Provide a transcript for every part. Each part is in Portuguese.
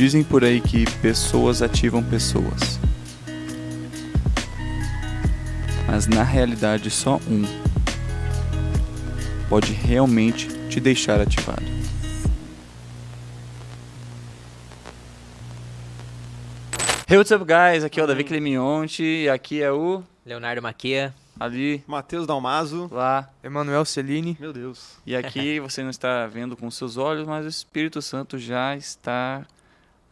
Dizem por aí que pessoas ativam pessoas. Mas na realidade só um pode realmente te deixar ativado. Hey, what's up, guys? Aqui é o Davi Clemente e aqui é o... Leonardo Maquia. Ali, Matheus Dalmaso. lá. Emanuel Celine. Meu Deus. E aqui você não está vendo com seus olhos, mas o Espírito Santo já está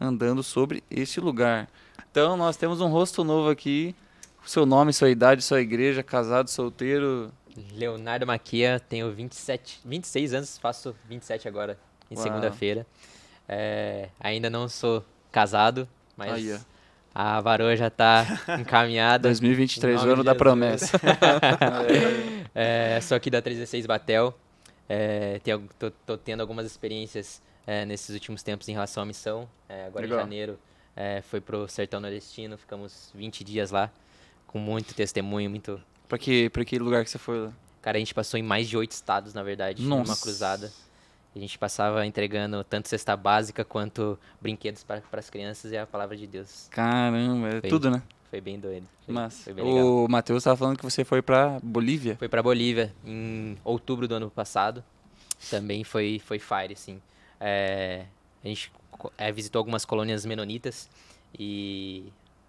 andando sobre este lugar. Então nós temos um rosto novo aqui. Seu nome, sua idade, sua igreja, casado, solteiro. Leonardo Maquia, tenho 26 anos, faço 27 agora, em Uau. segunda-feira. Ainda não sou casado, mas Aí, ó. a varoa já tá encaminhada. 2023, Em o nome ano de da Jesus. promessa. Sou aqui da 316 Batel. Tô tendo algumas experiências nesses últimos tempos em relação à missão. Agora Legal. em janeiro foi pro Sertão Nordestino, ficamos 20 dias lá, com muito testemunho, muito... Pra que lugar que você foi lá? Cara, a gente passou em mais de 8 estados, na verdade, Nossa. numa cruzada. A gente passava entregando tanto cesta básica quanto brinquedos para as crianças e a palavra de Deus. Caramba, é Foi. tudo, né? Foi bem doido. Mas Foi bem legal. o Matheus estava falando que você foi pra Bolívia. Foi para Bolívia em outubro do ano passado. Também foi fire, assim. A gente visitou algumas colônias menonitas e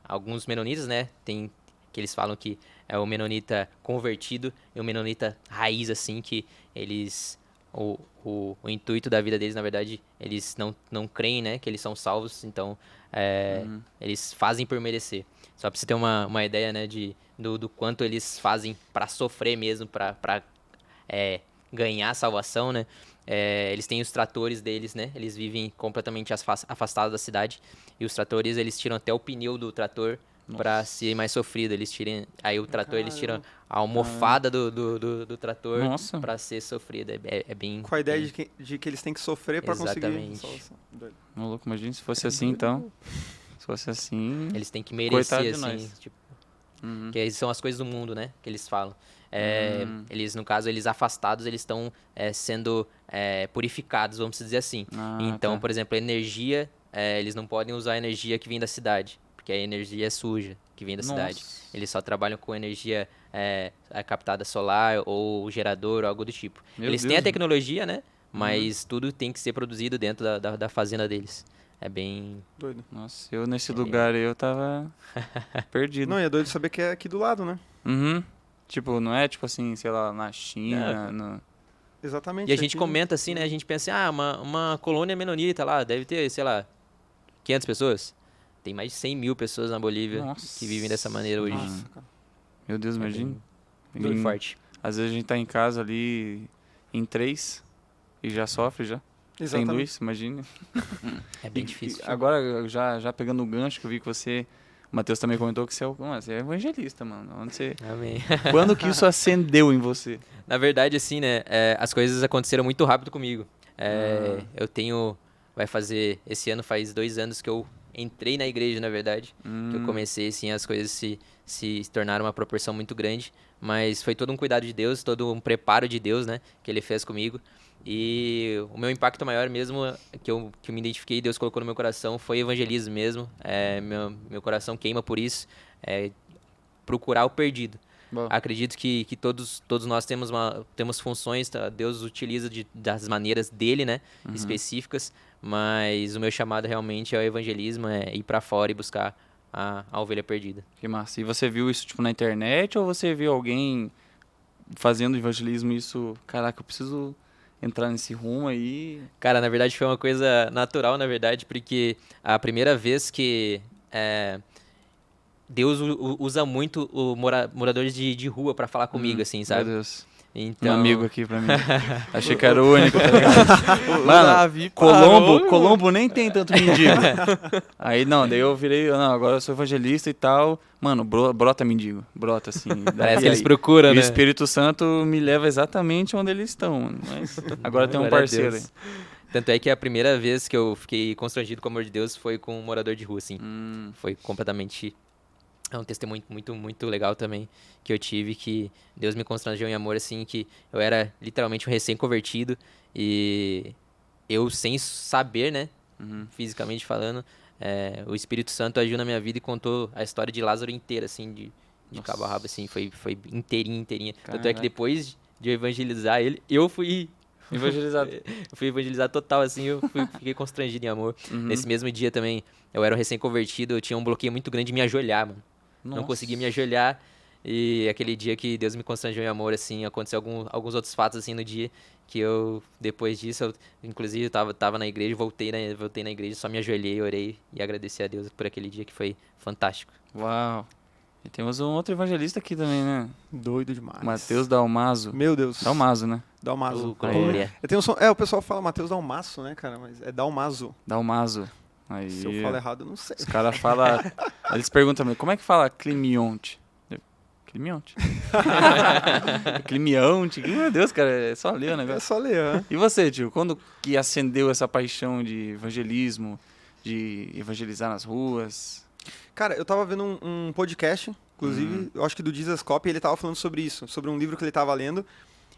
alguns menonitas, né, que eles falam que é o menonita convertido e o menonita raiz, assim, que eles... O intuito da vida deles, na verdade, eles não creem, né, que eles são salvos, então eles fazem por merecer. Só pra você ter uma ideia, né, do quanto eles fazem pra sofrer mesmo, pra ganhar a salvação, né. Eles têm os tratores deles, né, eles vivem completamente afastados da cidade, e os tratores, eles tiram até o pneu do trator pra ser mais sofrido. Aí o trator, eles tiram a almofada do trator Nossa. pra ser sofrido. É bem... Com a ideia bem- de que eles têm que sofrer pra conseguir Exatamente. salvação. Doido. Maluco, imagina se fosse assim, então. Se fosse assim... Eles têm que Coitado merecer, de assim, nós. tipo, Uhum. que são as coisas do mundo, né, que eles falam. Eles, no caso, eles afastados, eles estão sendo purificados, vamos dizer assim. Ah, Então, tá. por exemplo, a energia, eles não podem usar a energia que vem da cidade, porque a energia é suja, que vem da cidade. Nossa. Eles só trabalham com energia captada solar ou gerador ou algo do tipo. Meu Eles têm Deus, a tecnologia, né, mas tudo tem que ser produzido dentro da fazenda deles. É bem... Doido. Nossa, eu nesse lugar eu tava perdido. Não, e é doido saber que é aqui do lado, né? Uhum. Tipo, não é tipo assim, sei lá, na China, Exatamente. E a gente aqui- comenta assim, né? A gente pensa, uma colônia menonita lá, deve ter, sei lá, 500 pessoas. Tem mais de 100 mil pessoas na Bolívia Nossa. que vivem dessa maneira hoje. Nossa, cara. Meu Deus, É imagina. Bem forte. Às vezes a gente tá em casa ali em 3 e já sofre já. Sem Exatamente. luz, imagina. É bem difícil. Agora, já pegando o gancho que eu vi que você... O Matheus também comentou que você é evangelista, mano. Onde você... Amém. Quando que isso acendeu em você? Na verdade, assim, né? As coisas aconteceram muito rápido comigo. Eu tenho... Vai fazer... Esse ano faz 2 anos que eu entrei na igreja, na verdade. Que eu comecei, assim, as coisas se tornaram uma proporção muito grande. Mas foi todo um cuidado de Deus, todo um preparo de Deus, né? Que Ele fez comigo. E o meu impacto maior mesmo, que eu me identifiquei, Deus colocou no meu coração, foi evangelismo mesmo. Meu coração queima por isso. Procurar o perdido. Bom, Acredito que todos nós temos funções, tá? Deus utiliza das maneiras dele, né? Específicas. Mas o meu chamado realmente é o evangelismo, é ir pra fora e buscar a ovelha perdida. que massa. E você viu isso tipo na internet ou você viu alguém fazendo evangelismo e isso... Caraca, eu preciso entrar nesse rumo aí... Cara, na verdade foi uma coisa natural, na verdade, porque a primeira vez que Deus usa muito moradores de rua pra falar comigo, assim, Meu sabe? Deus. Então, Um amigo aqui pra mim. Achei que era o único, tá ligado? Mano, Davi Colombo nem tem tanto mendigo. Aí, não, daí eu virei, não, agora eu sou evangelista e tal. Mano, brota mendigo. Brota, assim. Parece E que eles aí, procuram, e né? o Espírito Santo me leva exatamente onde eles estão, mano. Mas agora tem um Glória a parceiro aí. Deus. Tanto é que a primeira vez que eu fiquei constrangido com o amor de Deus foi com um morador de rua, assim. Foi completamente... É um testemunho muito, muito legal também que eu tive, que Deus me constrangeu em amor, assim, que eu era literalmente um recém-convertido e eu sem saber, né, fisicamente falando, o Espírito Santo agiu na minha vida e contou a história de Lázaro inteira, assim, de cabo a rabo, assim, foi inteirinha. Tanto é que Caraca. depois de eu evangelizar ele, eu fui Evangelizado. evangelizar total, assim, fiquei constrangido em amor. Nesse mesmo dia também, eu era um recém-convertido, eu tinha um bloqueio muito grande de me ajoelhar, mano. Não Nossa. conseguia me ajoelhar. E aquele dia que Deus me constrangeu em amor, assim, aconteceu alguns outros fatos, assim, no dia que eu, depois disso, inclusive, eu tava na igreja, voltei na igreja, só me ajoelhei, orei e agradeci a Deus por aquele dia que foi fantástico. Uau. E temos um outro evangelista aqui também, né? Doido demais. Mateus Dalmaso. Meu Deus. Dalmaso, né? Dalmaso. Glória. Eu tenho um som... o pessoal fala Mateus Dalmaço, né, cara? Mas é Dalmaso. Dalmaso. Aí. Se eu falo errado, eu não sei. Os caras falam. Eles perguntam também, como é que fala Climionte? Climionte? Climionte? Meu Deus, cara, é só ler o É negócio. só ler, né? E você, tio, quando que acendeu essa paixão de evangelismo, de evangelizar nas ruas? Cara, eu tava vendo um podcast, inclusive, eu acho que do Jesus Cop, e ele tava falando sobre isso, sobre um livro que ele tava lendo,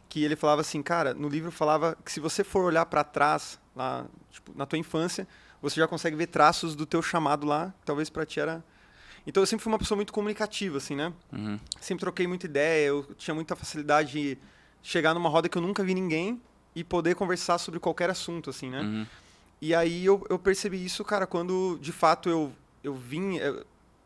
que ele falava assim, cara, no livro falava que se você for olhar pra trás, lá, tipo, na tua infância, você já consegue ver traços do teu chamado lá, que talvez pra ti era... Então eu sempre fui uma pessoa muito comunicativa, assim, né? Sempre troquei muita ideia, eu tinha muita facilidade de chegar numa roda que eu nunca vi ninguém e poder conversar sobre qualquer assunto, assim, né? E aí eu percebi isso, cara, quando de fato eu vim...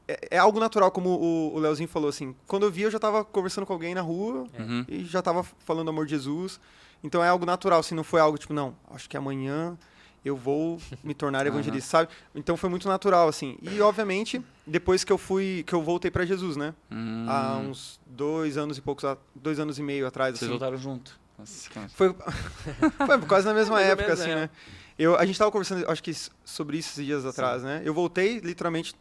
É algo natural, como o Leozinho falou, assim. Quando eu vi, eu já tava conversando com alguém na rua e já tava falando do amor de Jesus. Então é algo natural, assim, não foi algo tipo, não, acho que amanhã eu vou me tornar evangelista, sabe? Então foi muito natural, assim. E, obviamente, depois que eu voltei pra Jesus, né? Há uns 2 anos e poucos, 2 anos e meio atrás, Vocês assim. voltaram junto? Nossa, cara. Foi quase na mesma Mais ou época, menos, assim, é. né? A gente tava conversando, acho que sobre isso esses dias atrás, né? Eu voltei, literalmente,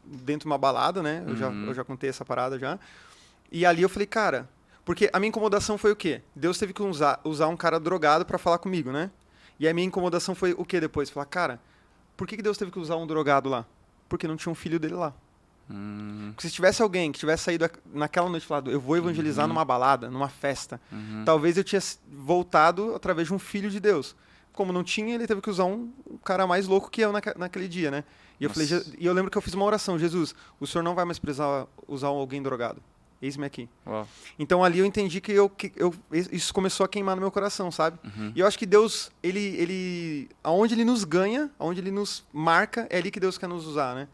dentro de uma balada, né? Eu já contei essa parada já. E ali eu falei, cara... Porque a minha incomodação foi o quê? Deus teve que usar um cara drogado pra falar comigo, né? E a minha incomodação foi o quê depois? Falar, cara, por que Deus teve que usar um drogado lá? Porque não tinha um filho dele lá. Porque se tivesse alguém que tivesse saído naquela noite e falado, eu vou evangelizar numa balada, numa festa, talvez eu tinha voltado através de um filho de Deus. Como não tinha, ele teve que usar um cara mais louco que eu naquele dia, né? E eu falei, e eu lembro que eu fiz uma oração, Jesus, o senhor não vai mais precisar usar alguém drogado. Eis-me aqui. Uau. Então ali eu entendi que isso começou a queimar no meu coração, sabe? E eu acho que Deus, aonde ele nos ganha, aonde ele nos marca, é ali que Deus quer nos usar, né?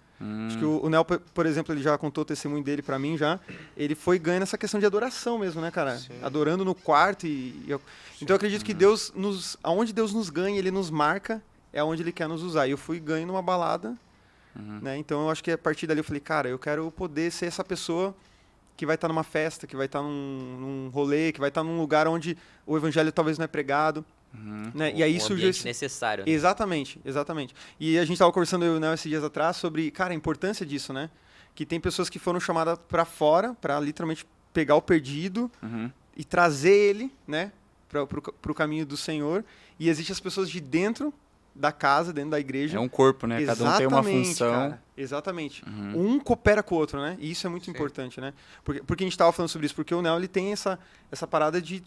Acho que o Nel, por exemplo, ele já contou o testemunho dele pra mim já. Ele foi ganhando essa questão de adoração mesmo, né, cara? Sim. Adorando no quarto. Então eu acredito que Deus aonde Deus nos ganha, ele nos marca, é onde ele quer nos usar. E eu fui ganho numa balada, né? Então eu acho que a partir dali eu falei, cara, eu quero poder ser essa pessoa que vai estar numa festa, que vai estar num rolê, que vai estar num lugar onde o evangelho talvez não é pregado. Né? E aí Um surgiu ambiente esse... necessário, né? Exatamente. E a gente estava conversando, eu e o Nel, esses dias atrás, sobre, cara, a importância disso, né? Que tem pessoas que foram chamadas para fora, para literalmente pegar o perdido e trazer ele, né, pro caminho do Senhor. E existem as pessoas de dentro da casa, dentro da igreja. É um corpo, né? Cada um tem uma função. Cara, exatamente. Um coopera com o outro, né? E isso é muito importante, né? Porque a gente estava falando sobre isso, porque o Nel, ele tem essa parada de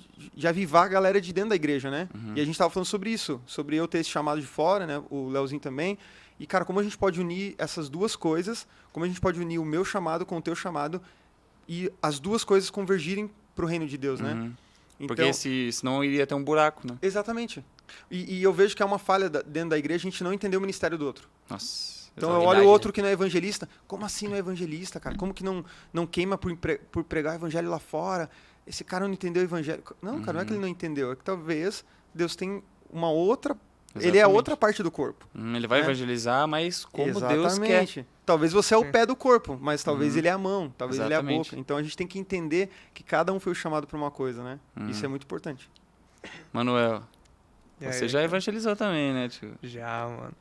avivar a galera de dentro da igreja, né? E a gente estava falando sobre isso, sobre eu ter esse chamado de fora, né? O Leozinho também. E, cara, como a gente pode unir essas duas coisas, como a gente pode unir o meu chamado com o teu chamado e as duas coisas convergirem pro reino de Deus, né? Então, Porque senão iria ter um buraco, né? exatamente. E eu vejo que é uma falha dentro da igreja a gente não entender o ministério do outro. Nossa. Então eu Verdade, olho o outro né? que não é evangelista. Como assim não é evangelista, cara? Como que não queima por pregar o evangelho lá fora? Esse cara não entendeu o evangelho. Não, cara, não é que ele não entendeu. É que talvez Deus tem uma outra... Ele é a Exatamente. outra parte do corpo. Ele vai né? evangelizar, mas como Deus quer. Exatamente. Talvez você é o pé do corpo, mas talvez ele é a mão, talvez ele é a Exatamente. boca. Então a gente tem que entender que cada um foi chamado para uma coisa, né? Isso é muito importante. Manuel, E aí, você já evangelizou também, né, tio? Já, mano.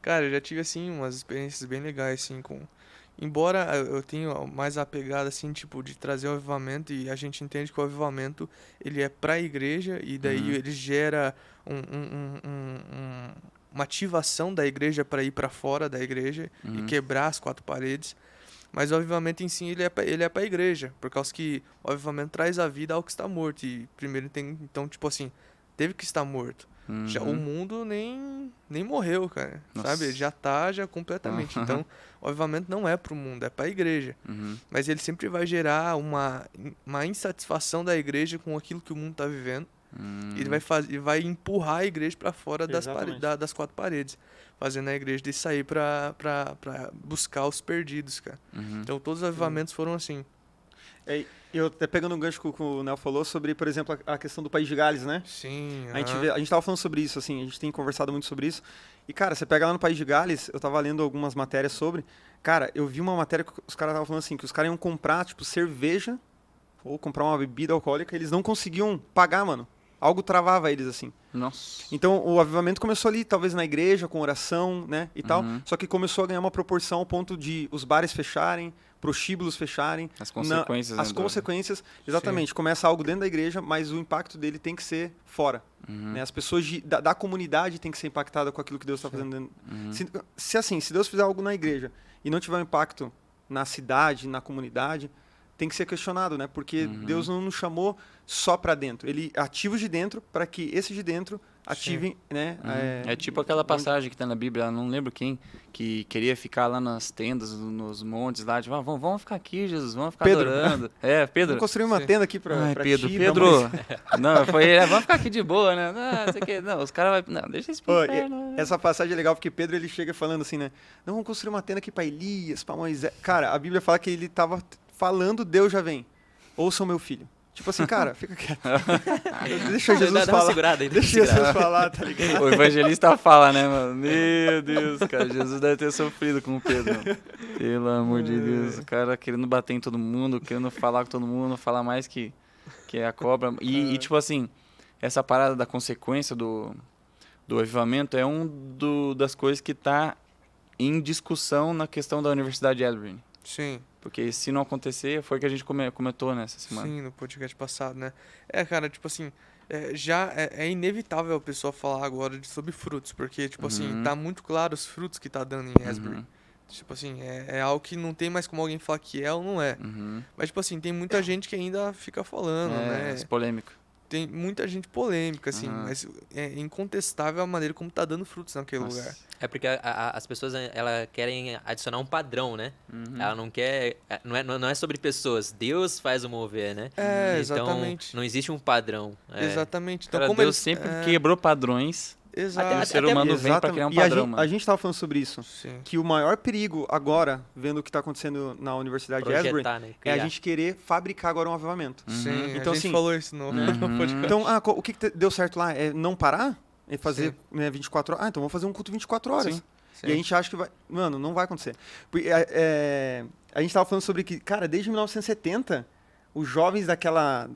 Cara, eu já tive, assim, umas experiências bem legais, assim, com... Embora eu tenha mais a pegada, assim, tipo, de trazer o avivamento, e a gente entende que o avivamento, ele é pra igreja, e daí ele gera uma ativação da igreja para ir pra fora da igreja e quebrar as 4 paredes. Mas o avivamento em si, ele é pra igreja, por causa que o avivamento traz a vida ao que está morto. E primeiro tem, então, tipo assim, teve que estar morto. Já o mundo nem morreu, cara. Nossa. Sabe? Ele já tá completamente. Então, o avivamento não é pro mundo, é pra igreja. Uhum. Mas ele sempre vai gerar uma insatisfação da igreja com aquilo que o mundo tá vivendo. E ele vai empurrar a igreja pra fora Exatamente. das quatro paredes. Fazendo a igreja de sair pra buscar os perdidos, cara. Uhum. Então, todos os avivamentos foram assim. Eu até pegando um gancho que o Nel falou sobre, por exemplo, a questão do País de Gales, né? Sim. A gente tava falando sobre isso, assim, a gente tem conversado muito sobre isso. E, cara, você pega lá no País de Gales, eu tava lendo algumas matérias sobre. Cara, eu vi uma matéria que os caras estavam falando assim, que os caras iam comprar, tipo, cerveja ou comprar uma bebida alcoólica, eles não conseguiam pagar, mano. Algo travava eles, assim. Nossa. Então, o avivamento começou ali, talvez na igreja, com oração, né, e tal. Só que começou a ganhar uma proporção ao ponto de os bares fecharem, prostíbulos fecharem. As consequências. As consequências, exatamente. Começa algo dentro da igreja, mas o impacto dele tem que ser fora. Né? As pessoas da comunidade têm que ser impactadas com aquilo que Deus está fazendo dentro. Se Deus fizer algo na igreja e não tiver um impacto na cidade, na comunidade, tem que ser questionado, né? Porque Deus não nos chamou só para dentro. Ele ativa os de dentro para que esses de dentro ativem, né? É tipo aquela passagem que tá na Bíblia, eu não lembro quem, que queria ficar lá nas tendas, nos montes lá, tipo, vamos ficar aqui, Jesus, vamos ficar Pedro. adorando. É, Pedro. Vamos construir uma tenda aqui para Ai, Pedro, ti, Pedro. Não, vamos ficar aqui de boa, né? Não, sei que, não, os caras vão, não, deixa isso pro inferno, né? Essa passagem é legal porque Pedro ele chega falando assim, né? Não, vamos construir uma tenda aqui para Elias, para Moisés. Cara, a Bíblia fala que ele tava falando, Deus já vem. Ouçam meu filho. Tipo assim, cara, fica quieto. Deixa Jesus Dá uma falar. segurada aí, dá uma Deixa segurada. Jesus falar, tá ligado? O evangelista fala, né, mano? Meu Deus, cara, Jesus deve ter sofrido com o Pedro. Mano. Pelo amor de Deus, o cara querendo bater em todo mundo, querendo falar com todo mundo, falar mais que a cobra. E tipo assim, essa parada da consequência do avivamento é das coisas que tá em discussão na questão da Universidade de Asbury. Sim. Porque se não acontecer, foi o que a gente comentou nessa semana. Sim, no podcast passado, né? Cara, tipo assim, já é inevitável a pessoa falar agora sobre frutos, porque, tipo assim, tá muito claro os frutos que tá dando em Asbury. Tipo assim, é algo que não tem mais como alguém falar que é ou não é. Mas, tipo assim, tem muita gente que ainda fica falando, né? É polêmico. Tem muita gente polêmica, assim, mas é incontestável a maneira como tá dando frutos naquele lugar. É porque as pessoas ela querem adicionar um padrão, né? Ela não quer. Não é sobre pessoas. Deus faz o mover, né? Exatamente. Então, não existe um padrão. Exatamente. Então, Cara, como Deus eles sempre quebrou padrões. Exato. E o ser humano vem pra criar um E padrão, mano. a gente tava falando sobre isso. Sim. Que o maior perigo agora, vendo o que tá acontecendo na Universidade de Asbury, Projetar, né? é a Criar. gente querer fabricar agora um avivamento. Sim, Então, a gente assim, falou isso no podcast. Então, o que deu certo lá? É não parar? É fazer 24 horas? Ah, então vamos fazer um culto 24 horas. Sim. E a gente acha que vai... Mano, não vai acontecer. Porque, a gente tava falando sobre que, cara, desde 1970, os jovens daquela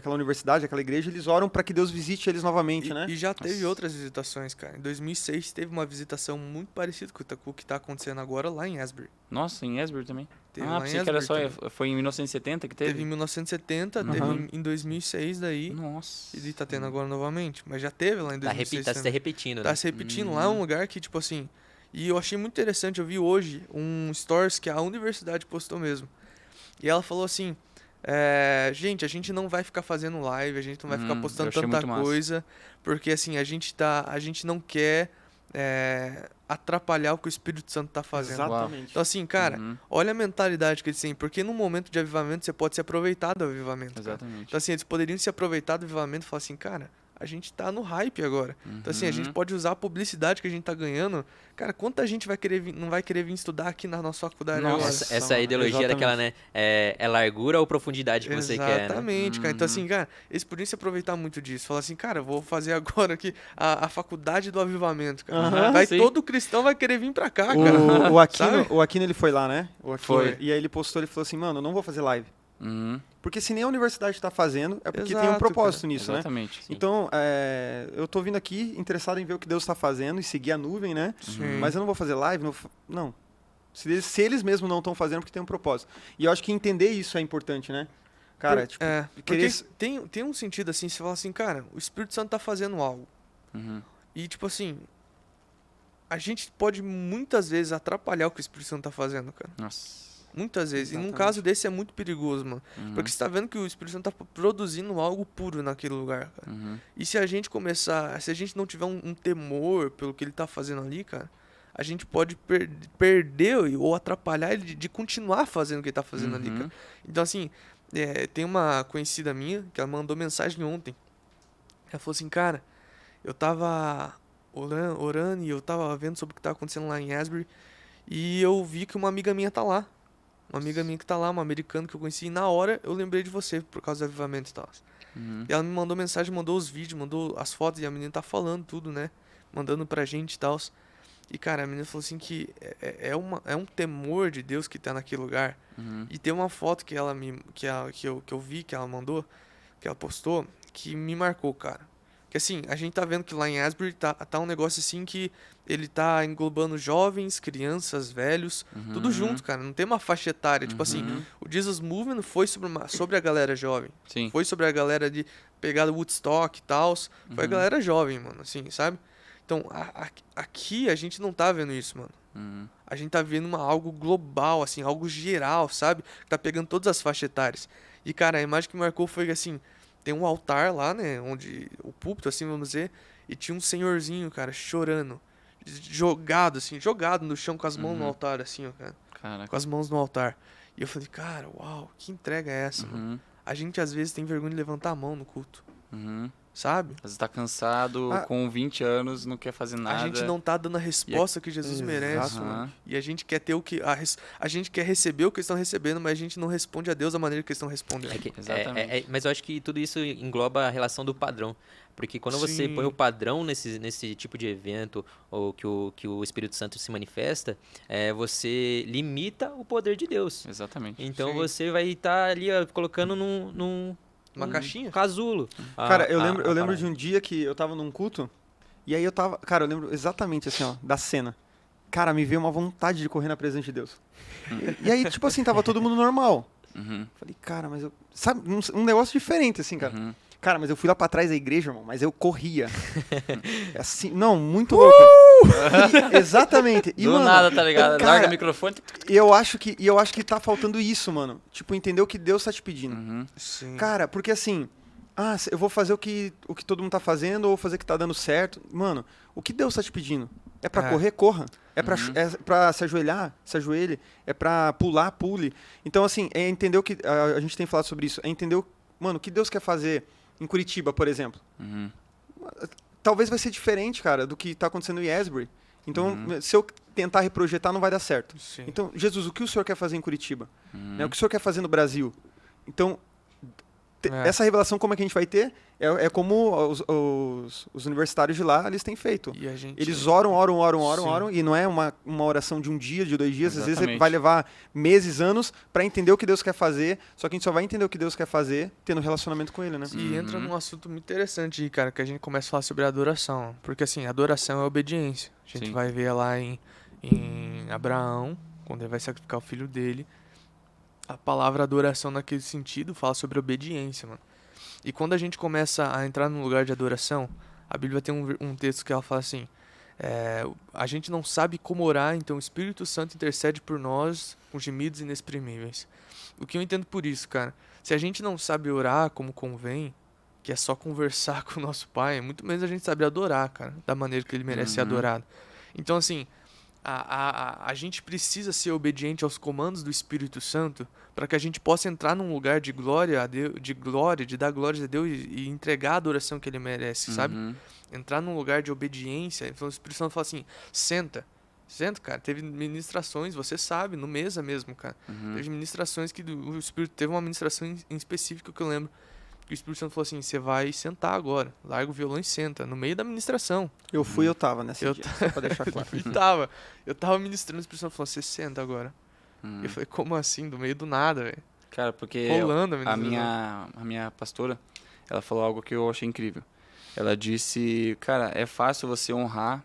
universidade, daquela igreja, eles oram para que Deus visite eles novamente, né? E já teve outras visitações, cara. Em 2006 teve uma visitação muito parecida com o que tá acontecendo agora lá em Asbury. Nossa, em Asbury também. Teve lá em pensei que era Asbury só... Foi em 1970 que teve? Teve em 1970, teve em 2006 daí. Nossa. E tá tendo agora novamente. Mas já teve lá em 2006. Tá se repetindo, Tá né? se repetindo. Lá é um lugar que, tipo assim... E eu achei muito interessante. Eu vi hoje um stories que a universidade postou mesmo. E ela falou assim... gente, a gente não vai ficar fazendo live, a gente não vai ficar postando eu achei tanta muito massa. coisa, porque assim, a gente não quer atrapalhar o que o Espírito Santo tá fazendo. Exatamente. Então assim, cara, olha a mentalidade que eles têm, porque num momento de avivamento você pode se aproveitar do avivamento. Cara. Exatamente. Então assim, eles poderiam se aproveitar do avivamento e falar assim, cara, a gente tá no hype agora. Então assim, a gente pode usar a publicidade que a gente tá ganhando. Cara, quanta gente não vai querer vir estudar aqui na nossa faculdade agora? Nossa, essa ideologia daquela, né? É largura ou profundidade que você quer, né? Exatamente, cara. Então, assim, cara, eles podiam se aproveitar muito disso. Falar assim, cara, vou fazer agora aqui a faculdade do avivamento, cara. sim. Todo cristão vai querer vir pra cá, cara. O Aquino, ele foi lá, né? Foi. E aí ele postou, ele falou assim, mano, eu não vou fazer live. Uhum. Porque se nem a universidade tá fazendo, é porque tem um Exato, propósito cara. nisso, né? Exatamente. Sim. Então, eu tô vindo aqui interessado em ver o que Deus está fazendo e seguir a nuvem, né? Sim. Mas eu não vou fazer live, não. Se eles mesmos não estão fazendo, porque tem um propósito. E eu acho que entender isso é importante, né? Cara, Porque tem um sentido assim, você fala assim, cara, o Espírito Santo tá fazendo algo. Uhum. E, tipo assim, a gente pode muitas vezes atrapalhar o que o Espírito Santo tá fazendo, cara. Nossa. Muitas vezes. E num Exatamente. caso desse é muito perigoso, mano. Uhum. Porque você tá vendo que o Espírito Santo tá produzindo algo puro naquele lugar, cara. Uhum. E se a gente começar, se a gente não tiver um temor pelo que ele tá fazendo ali, cara, a gente pode perder ou atrapalhar ele de continuar fazendo o que ele tá fazendo ali, Uhum. cara. Então, assim, tem uma conhecida minha que ela mandou mensagem ontem. Ela falou assim, cara, eu tava orando e eu tava vendo sobre o que tava acontecendo lá em Asbury e eu vi que uma amiga minha tá lá. Uma amiga minha que tá lá, uma americana que eu conheci, e na hora eu lembrei de você por causa do avivamento e tal. Uhum. E ela me mandou mensagem, mandou os vídeos, mandou as fotos e a menina tá falando tudo, né? Mandando pra gente e tal. E, cara, a menina falou assim que é um temor de Deus que tá naquele lugar. Uhum. E tem uma foto que eu vi, que ela mandou, que ela postou, que me marcou, cara. Que assim, a gente tá vendo que lá em Asbury tá um negócio assim que ele tá englobando jovens, crianças, velhos, tudo Uhum. junto, cara. Não tem uma faixa etária. Tipo assim, Uhum. o Jesus Movement foi sobre a galera jovem. Sim. Foi sobre a galera de pegar Woodstock e tal. Foi a Uhum. galera jovem, mano, assim, sabe? Então, aqui a gente não tá vendo isso, mano. Uhum. A gente tá vendo algo global, assim, algo geral, sabe? Que tá pegando todas as faixas etárias. E, cara, a imagem que marcou foi que, assim, tem um altar lá, né? Onde o púlpito, assim, vamos dizer. E tinha um senhorzinho, cara, chorando. Jogado, assim, jogado no chão com as mãos no Uhum. altar, assim, ó, cara. Caraca. Com as mãos no altar. E eu falei, cara, uau, que entrega é essa, mano? Uhum. A gente, às vezes, tem vergonha de levantar a mão no culto, Uhum. sabe? Às vezes tá cansado, Ah. com 20 anos, não quer fazer nada. A gente não tá dando a resposta que Jesus merece. Aham. E a gente quer ter o que. A gente quer receber o que eles estão recebendo, mas a gente não responde a Deus da maneira que eles estão respondendo. Exatamente. Mas eu acho que tudo isso engloba a relação do padrão. Porque quando você Sim. põe o padrão nesse tipo de evento, ou que o Espírito Santo se manifesta, você limita o poder de Deus. Exatamente. Então Sim. você vai estar ali ó, colocando num Uma caixinha? casulo. Cara, eu lembro de um dia que eu tava num culto, e aí eu tava. Cara, eu lembro exatamente assim, ó, da cena. Cara, me veio uma vontade de correr na presença de Deus. E aí, tipo assim, tava todo mundo normal. Uhum. Falei, cara, mas eu. Sabe, um negócio diferente, assim, cara. Uhum. Cara, mas eu fui lá pra trás da igreja, irmão, mas eu corria. Assim, não, muito louco. Exatamente. E, Do mano, nada, tá ligado? cara, Larga o microfone. E eu acho que tá faltando isso, mano. Tipo, entender o que Deus tá te pedindo. Uhum. Sim. Cara, porque assim, eu vou fazer o que todo mundo tá fazendo ou fazer o que tá dando certo. Mano, o que Deus tá te pedindo? É pra correr, corra. É pra, Uhum. é pra se ajoelhar, se ajoelhe. É pra pular, pule. Então, assim, é entender o que. A gente tem falado sobre isso. É entender, mano, o que Deus quer fazer em Curitiba, por exemplo. Uhum. Talvez vai ser diferente, cara, do que tá acontecendo em Asbury. Então, Uhum. se eu tentar reprojetar, não vai dar certo. Sim. Então, Jesus, o que o senhor quer fazer em Curitiba? Uhum. Né? O que o senhor quer fazer no Brasil? Então, É. essa revelação, como é que a gente vai ter? É como os universitários de lá, eles têm feito. E a gente. Eles oram, Sim. e não é uma oração de um dia, de 2 dias. Às vezes Exatamente. vai levar meses, anos, para entender o que Deus quer fazer. Só que a gente só vai entender o que Deus quer fazer tendo relacionamento com Ele, né? E entra Uhum. num assunto muito interessante aí, cara, que a gente começa a falar sobre adoração. Porque assim, adoração é obediência. A gente Sim. vai ver lá em Abraão, quando ele vai sacrificar o filho dele. A palavra adoração naquele sentido fala sobre obediência, mano. E quando a gente começa a entrar num lugar de adoração, a Bíblia tem um texto que ela fala assim: a gente não sabe como orar, então o Espírito Santo intercede por nós com gemidos inexprimíveis. O que eu entendo por isso, cara? Se a gente não sabe orar como convém, que é só conversar com o nosso Pai, muito menos a gente sabe adorar, cara, da maneira que ele merece ser Uhum. adorado. Então, assim, a gente precisa ser obediente aos comandos do Espírito Santo para que a gente possa entrar num lugar de glória a Deus, de dar glórias a Deus e entregar a adoração que ele merece, sabe? Uhum. Entrar num lugar de obediência. Então o Espírito Santo fala assim: senta, cara. Teve ministrações, você sabe, no mesa mesmo, cara. Uhum. Teve ministrações que o Espírito teve uma ministração em específico que eu lembro. Que o Espírito Santo falou assim: você vai sentar agora, larga o violão e senta, no meio da ministração. Eu fui, eu tava nesse Eu dia, só pra deixar claro. Eu tava ministrando, o Espírito Santo falou: você senta agora. Uhum. Eu falei: como assim? Do meio do nada, velho. Cara, porque Rolando a a ministração. minha pastora, ela falou algo que eu achei incrível. Ela disse, cara, é fácil você honrar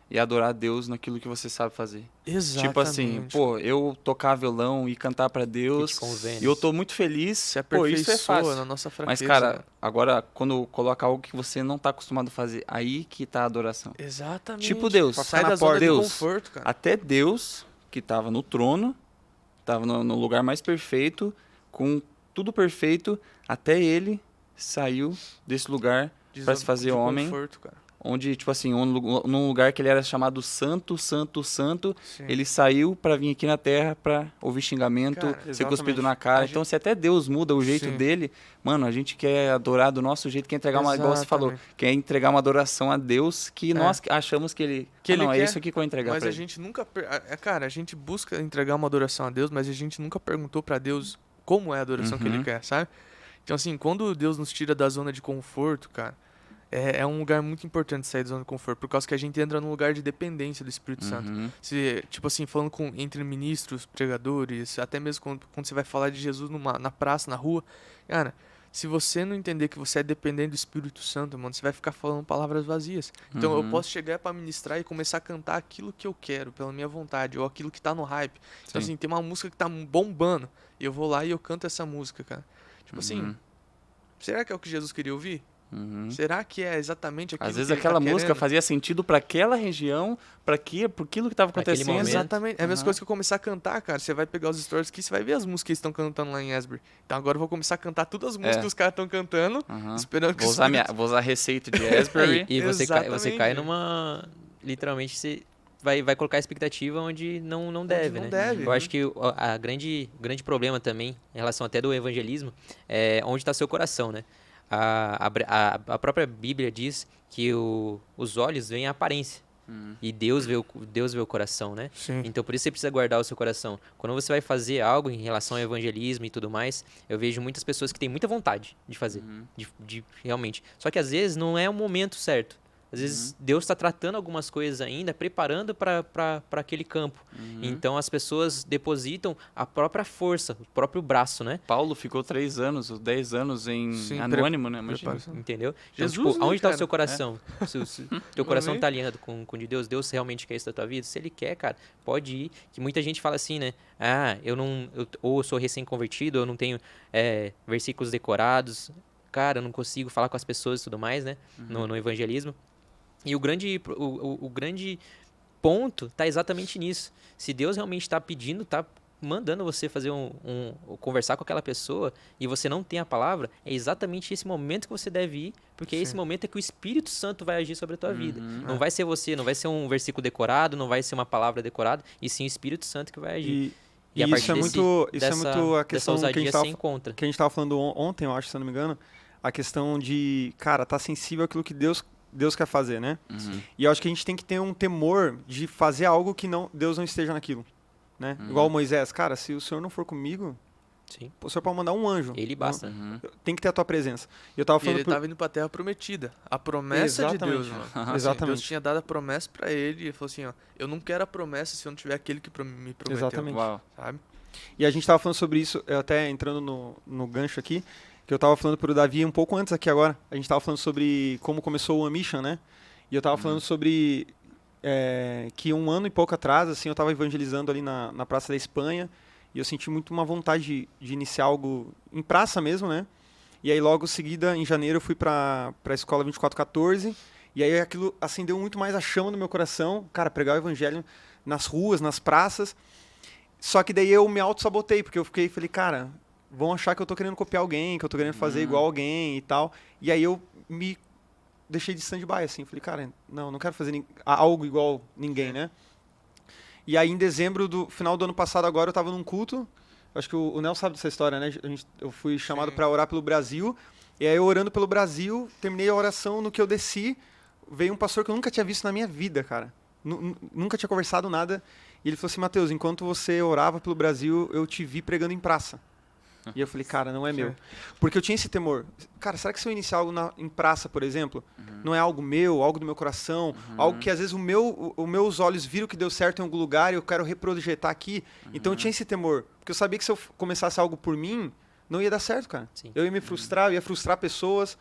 e adorar a Deus naquilo que você sabe fazer. Exatamente. Tipo assim, pô, eu tocar violão e cantar pra Deus, Que te convém. e eu tô muito feliz, se pô, isso é aperfeiçoa fácil. na nossa Mas, fraqueza. cara, agora, quando coloca algo que você não tá acostumado a fazer, aí que tá a adoração. Exatamente. Tipo Deus. Sai na da zona porta. de Deus. conforto, cara. Até Deus, que tava no trono, Tava no lugar mais perfeito, com tudo perfeito, até ele saiu desse lugar para se fazer De homem, conforto, cara. onde, tipo assim, num lugar que ele era chamado Santo, Santo, Santo, Sim. ele saiu para vir aqui na Terra para ouvir xingamento, Cara, ser exatamente. cuspido na cara. A Então, se até Deus muda o jeito Sim. dele, mano, a gente quer adorar do nosso jeito, quer entregar uma, igual você falou, Exatamente. quer entregar uma adoração a Deus que nós achamos que ele... Que ele não, é quer, isso aqui que eu vou entregar Mas pra a ele. gente nunca... Cara, a gente busca entregar uma adoração a Deus, mas a gente nunca perguntou pra Deus como é a adoração que ele Uhum. quer, sabe? Então, assim, quando Deus nos tira da zona de conforto, cara, é um lugar muito importante sair da zona de conforto, por causa que a gente entra num lugar de dependência do Espírito Santo. Uhum. Se, tipo assim, falando entre ministros, pregadores, até mesmo quando você vai falar de Jesus na praça, na rua, cara, se você não entender que você é dependente do Espírito Santo, mano, você vai ficar falando palavras vazias. Então eu Uhum. posso chegar pra ministrar e começar a cantar aquilo que eu quero, pela minha vontade, ou aquilo que tá no hype. Então, Sim. assim, tem uma música que tá bombando, e eu vou lá e eu canto essa música, cara. Tipo assim, Uhum. será que é o que Jesus queria ouvir? Uhum. Será que é exatamente aquilo Às vezes que ele aquela tá música querendo? fazia sentido para aquela região, para aquilo que estava Pra aquele acontecendo. momento. Exatamente. É a mesma Aham. coisa que eu começar a cantar, cara. Você vai pegar os stories aqui, você vai ver as músicas que eles estão cantando lá em Asbury. Então agora eu vou começar a cantar todas as músicas que os caras estão cantando, Aham. esperando que Vou os usar, vou usar a receita de Asbury. E você cai Exatamente. numa... Literalmente, você vai colocar a expectativa onde não deve, não né? deve. Eu acho que o grande problema também, em relação até do evangelismo, é onde está seu coração, né? A própria Bíblia diz que os olhos veem a aparência. E Deus vê o coração, né? Sim. Então, por isso você precisa guardar o seu coração. Quando você vai fazer algo em relação ao evangelismo e tudo mais, eu vejo muitas pessoas que têm muita vontade de fazer, de realmente. Só que às vezes não é o momento certo. Às vezes Deus está tratando algumas coisas ainda, preparando para aquele campo. Então as pessoas depositam a própria força, o próprio braço, né? Paulo ficou 3 anos, ou 10 anos em Sim, anônimo, né? Imagina. preparação. Entendeu? Então, Jesus, tipo, né, aonde está o cara? seu coração? Se teu coração Amém. tá alinhado com o de Deus, Deus realmente quer isso da tua vida? Se ele quer, cara, pode ir. Que muita gente fala assim, né? Ah, ou eu sou recém-convertido, ou eu não tenho versículos decorados. Cara, eu não consigo falar com as pessoas e tudo mais, né? No evangelismo. E o grande ponto tá exatamente nisso. Se Deus realmente está pedindo, tá mandando você fazer conversar com aquela pessoa e você não tem a palavra, é exatamente esse momento que você deve ir, porque é esse Sim. momento é que o Espírito Santo vai agir sobre a tua vida. Não vai ser você, não vai ser um versículo decorado, não vai ser uma palavra decorada, e sim o Espírito Santo que vai agir. E a isso partir é muito, dessa, a dessa questão que a ousadia gente você tava, encontra. que a gente tava falando ontem, eu acho, se eu não me engano, a questão de, cara, tá sensível àquilo que Deus quer fazer, né? E eu acho que a gente tem que ter um temor de fazer algo que Deus não esteja naquilo, né? Igual Moisés, cara, se o Senhor não for comigo, Sim. o Senhor pode mandar um anjo. Ele basta. Tem que ter a tua presença. E eu tava E falando ele pro- tava indo pra terra prometida. A promessa de Exatamente. Deus, mano. Assim, Exatamente. Deus tinha dado a promessa pra ele e ele falou assim, ó, eu não quero a promessa se eu não tiver aquele que me prometeu. Exatamente. Uau. Sabe? E a gente tava falando sobre isso, eu até entrando no gancho aqui, que eu tava falando pro Davi um pouco antes aqui agora. A gente tava falando sobre como começou o Mission, né? E eu tava falando sobre que 1 ano e pouco atrás, assim, eu tava evangelizando ali na Praça da Espanha, e eu senti muito uma vontade de iniciar algo em praça mesmo, né? E aí logo em seguida, em janeiro, eu fui pra escola 2414, e aí aquilo acendeu muito mais a chama no meu coração, cara, pregar o evangelho nas ruas, nas praças. Só que daí eu me auto-sabotei, porque eu falei, cara, vão achar que eu tô querendo copiar alguém, que eu tô querendo fazer igual alguém e tal. E aí eu me deixei de stand-by, assim. Falei, cara, não quero fazer algo igual ninguém, né? E aí em dezembro, final do ano passado agora, eu tava num culto. Acho que o Nelson sabe dessa história, né? Eu fui chamado para orar pelo Brasil. E aí eu orando pelo Brasil, terminei a oração, no que eu desci, veio um pastor que eu nunca tinha visto na minha vida, cara. Nunca tinha conversado nada. E ele falou assim, Mateus, enquanto você orava pelo Brasil, eu te vi pregando em praça. E eu falei, cara, não é meu. Porque eu tinha esse temor. Cara, será que se eu iniciar algo em praça, por exemplo, não é algo meu, algo do meu coração, algo que às vezes os meus olhos viram que deu certo em algum lugar e eu quero reprojetar aqui? Então eu tinha esse temor. Porque eu sabia que se eu começasse algo por mim, não ia dar certo, cara. Sim. Eu ia me frustrar, eu ia frustrar pessoas.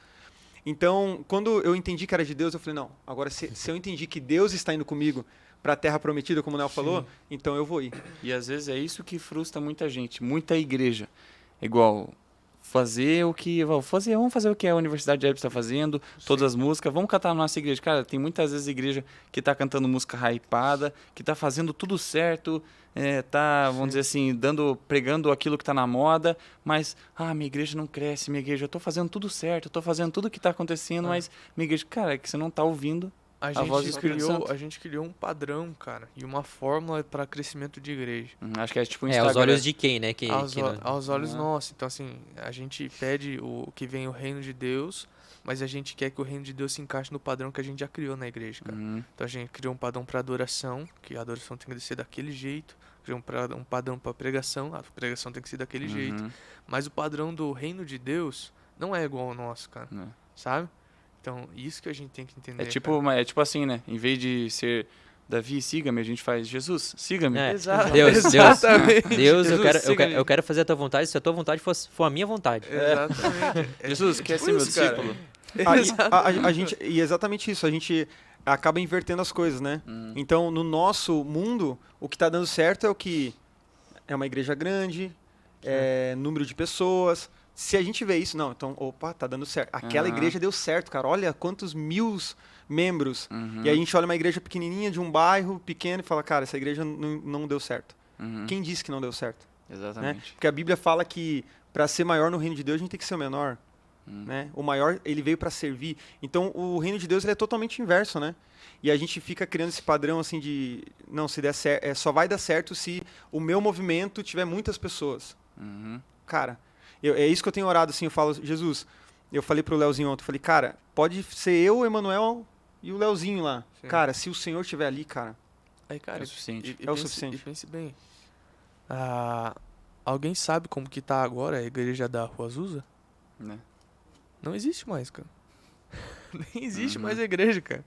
Então, quando eu entendi que era de Deus, eu falei, não, agora se eu entendi que Deus está indo comigo para a terra prometida, como o Nel falou, então eu vou ir. E às vezes é isso que frustra muita gente, muita igreja. Igual, vamos fazer o que a Universidade de Herbs está fazendo, todas as músicas, vamos cantar na nossa igreja. Cara, tem muitas vezes igreja que tá cantando música hypada, que tá fazendo tudo certo, vamos dizer assim, pregando aquilo que tá na moda, mas, minha igreja não cresce, minha igreja, eu tô fazendo tudo certo, eu tô fazendo tudo que tá acontecendo, mas minha igreja, cara, é que você não tá ouvindo a voz do Espírito Santo. A gente criou um padrão, cara, e uma fórmula para crescimento de igreja. Acho que é tipo um Instagram. aos olhos de quem, né? Aos olhos nossos. Então, assim, a gente pede que venha o reino de Deus, mas a gente quer que o reino de Deus se encaixe no padrão que a gente já criou na igreja, cara. Então, a gente criou um padrão para adoração, que a adoração tem que ser daquele jeito. Criou um padrão para pregação, a pregação tem que ser daquele jeito. Mas o padrão do reino de Deus não é igual ao nosso, cara. Sabe? Então, isso que a gente tem que entender. É tipo assim, né? Em vez de ser Davi, siga-me, a gente faz Jesus, siga-me. Exato. Deus, Jesus, eu quero fazer a tua vontade, se a tua vontade for a minha vontade. Exatamente. Jesus, quer ser meu discípulo? A gente, e exatamente isso, a gente acaba invertendo as coisas, né? Então, no nosso mundo, o que tá dando certo é o que é uma igreja grande, número de pessoas. Se a gente vê isso, não, então, opa, tá dando certo. Aquela igreja deu certo, cara. Olha quantos mil membros. E a gente olha uma igreja pequenininha de um bairro pequeno e fala, cara, essa igreja não deu certo. Quem disse que não deu certo? Exatamente. Né? Porque a Bíblia fala que para ser maior no reino de Deus, a gente tem que ser o menor. Né? O maior, ele veio para servir. Então, o reino de Deus ele é totalmente inverso, né? E a gente fica criando esse padrão assim de, não, se der certo, só vai dar certo se o meu movimento tiver muitas pessoas. Cara, é isso que eu tenho orado, assim, eu falo, Jesus, eu falei pro Leozinho ontem, eu falei, cara, pode ser eu, o Emanuel e o Leozinho lá. Sim. Cara, se o Senhor estiver ali, cara, aí, cara, é o suficiente. É o suficiente. E pense bem, alguém sabe como que tá agora a igreja da Rua Azusa? Né? Não existe mais, cara. Nem existe mais a igreja, cara.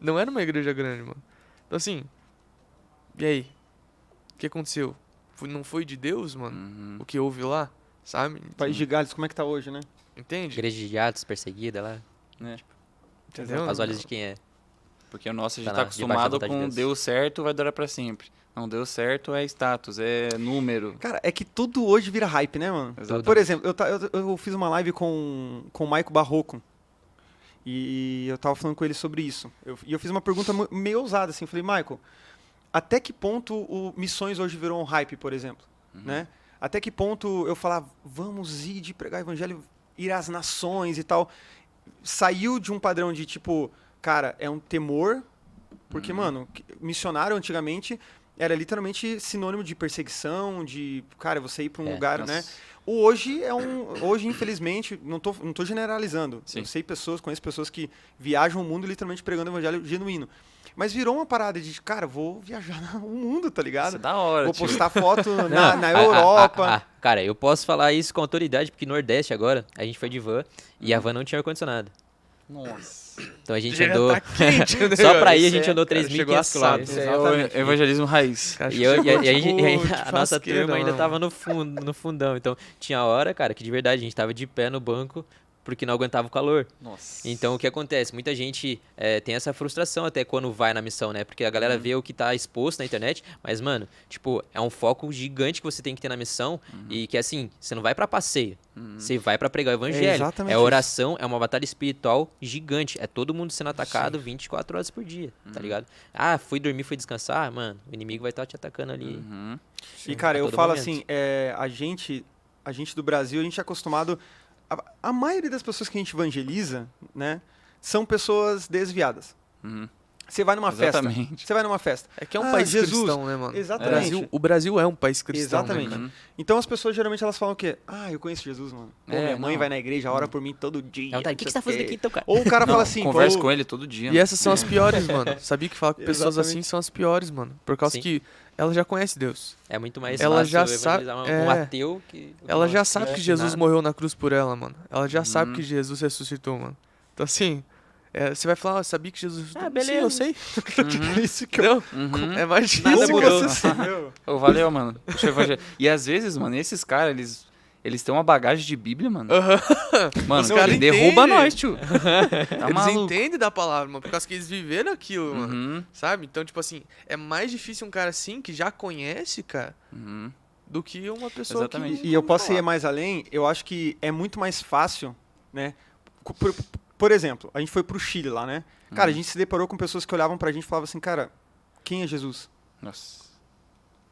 Não era uma igreja grande, mano. Então, assim, e aí? O que aconteceu? Não foi de Deus, mano? O que houve lá? Sabe? País de Gales, como é que tá hoje, né? Entende? Igreja de Atos perseguida lá. Né? Entendeu? Aos olhos de quem é. Porque o nosso a gente Tá tá debaixo acostumado da vontade de com Deus. deu certo, vai durar pra sempre. Não deu certo é status, é número. Cara, é que tudo hoje vira hype, né, mano? Exato. Por exemplo, eu fiz uma live com o Maico Barroco. E eu tava falando com ele sobre isso. E eu fiz uma pergunta meio ousada, assim. Eu falei, Maico, até que ponto o Missões hoje virou um hype, por exemplo? Né? Até que ponto eu falava, vamos ir de pregar evangelho, ir às nações e tal. Saiu de um padrão de tipo, cara, é um temor. Porque, mano, missionário antigamente era literalmente sinônimo de perseguição, de, cara, você ir pra um lugar, nossa. né? Hoje, hoje, infelizmente, não tô generalizando. Sim. Eu sei conheço pessoas que viajam o mundo literalmente pregando o evangelho genuíno. Mas virou uma parada de, cara, vou viajar o mundo, tá ligado? Isso é da hora, Vou tio. postar foto na Europa. Cara, eu posso falar isso com autoridade, porque Nordeste agora, a gente foi de van e a van não tinha ar-condicionado. Nossa. Então a gente Já andou... tá quente, o Só pra ir a negócio. gente andou Cara, chegou 3.500 assado. quilômetros. Esse é o evangelismo raiz. Cara, E, eu, e a, e a gente- tipo, e a- de a nossa fasqueira, turma ainda mano. tava no fundão. Então tinha hora, cara, que de verdade a gente tava de pé no banco porque não aguentava o calor. Nossa. Então o que acontece? Muita gente tem essa frustração até quando vai na missão, né? Porque a galera vê o que tá exposto na internet, mas, mano, tipo, é um foco gigante que você tem que ter na missão e que, assim, você não vai pra passeio, você vai pra pregar o evangelho. exatamente É isso. oração, é uma batalha espiritual gigante. É todo mundo sendo atacado 24 horas por dia, tá ligado? Ah, fui dormir, fui descansar, mano, o inimigo vai estar te atacando ali. E, cara, a eu todo falo momento. assim, a gente do Brasil, a gente é acostumado... A maioria das pessoas que a gente evangeliza, né, são pessoas desviadas. Você vai numa festa. Exatamente. Você vai numa festa. É que é um país Jesus. cristão, né, mano? Exatamente. O Brasil é um país cristão, Exatamente. né, cara? Então as pessoas geralmente elas falam o quê? Ah, eu conheço Jesus, mano. Pô, minha mãe vai na igreja, ora por mim todo dia. O que você tá fazendo aqui então, cara? Ou o cara Não, fala assim, converso pô, com ele todo dia. E essas são as piores, mano. Sabia que falar com pessoas Exatamente. assim são as piores, mano. Por causa Sim. que ela já conhece Deus. É muito mais Ela fácil já sabe- evangelizar um ateu que... Ela já Nossa, sabe é que Jesus nada. morreu na cruz por ela, mano. Ela já sabe que Jesus ressuscitou, mano. Então, assim, você vai falar, sabia que Jesus ressuscitou? Ah, beleza. Sim, eu sei. isso que eu... Entendeu? É mais Nada difícil. mudou. Ô, valeu, mano. Puxa o evangelho. E às vezes, mano, esses caras, eles têm uma bagagem de Bíblia, mano. Mano, Os caras derruba entendem. nós, tio. Tá Eles maluco. entendem da palavra, mano, por causa que eles viveram aquilo, mano. Uhum. Sabe? Então, tipo assim, é mais difícil um cara assim, que já conhece, cara, do que uma pessoa Exatamente. que... E eu posso ir mais além, eu acho que é muito mais fácil, né? Por exemplo, a gente foi pro Chile lá, né? Cara, a gente se deparou com pessoas que olhavam pra gente e falavam assim, cara, quem é Jesus? Nossa.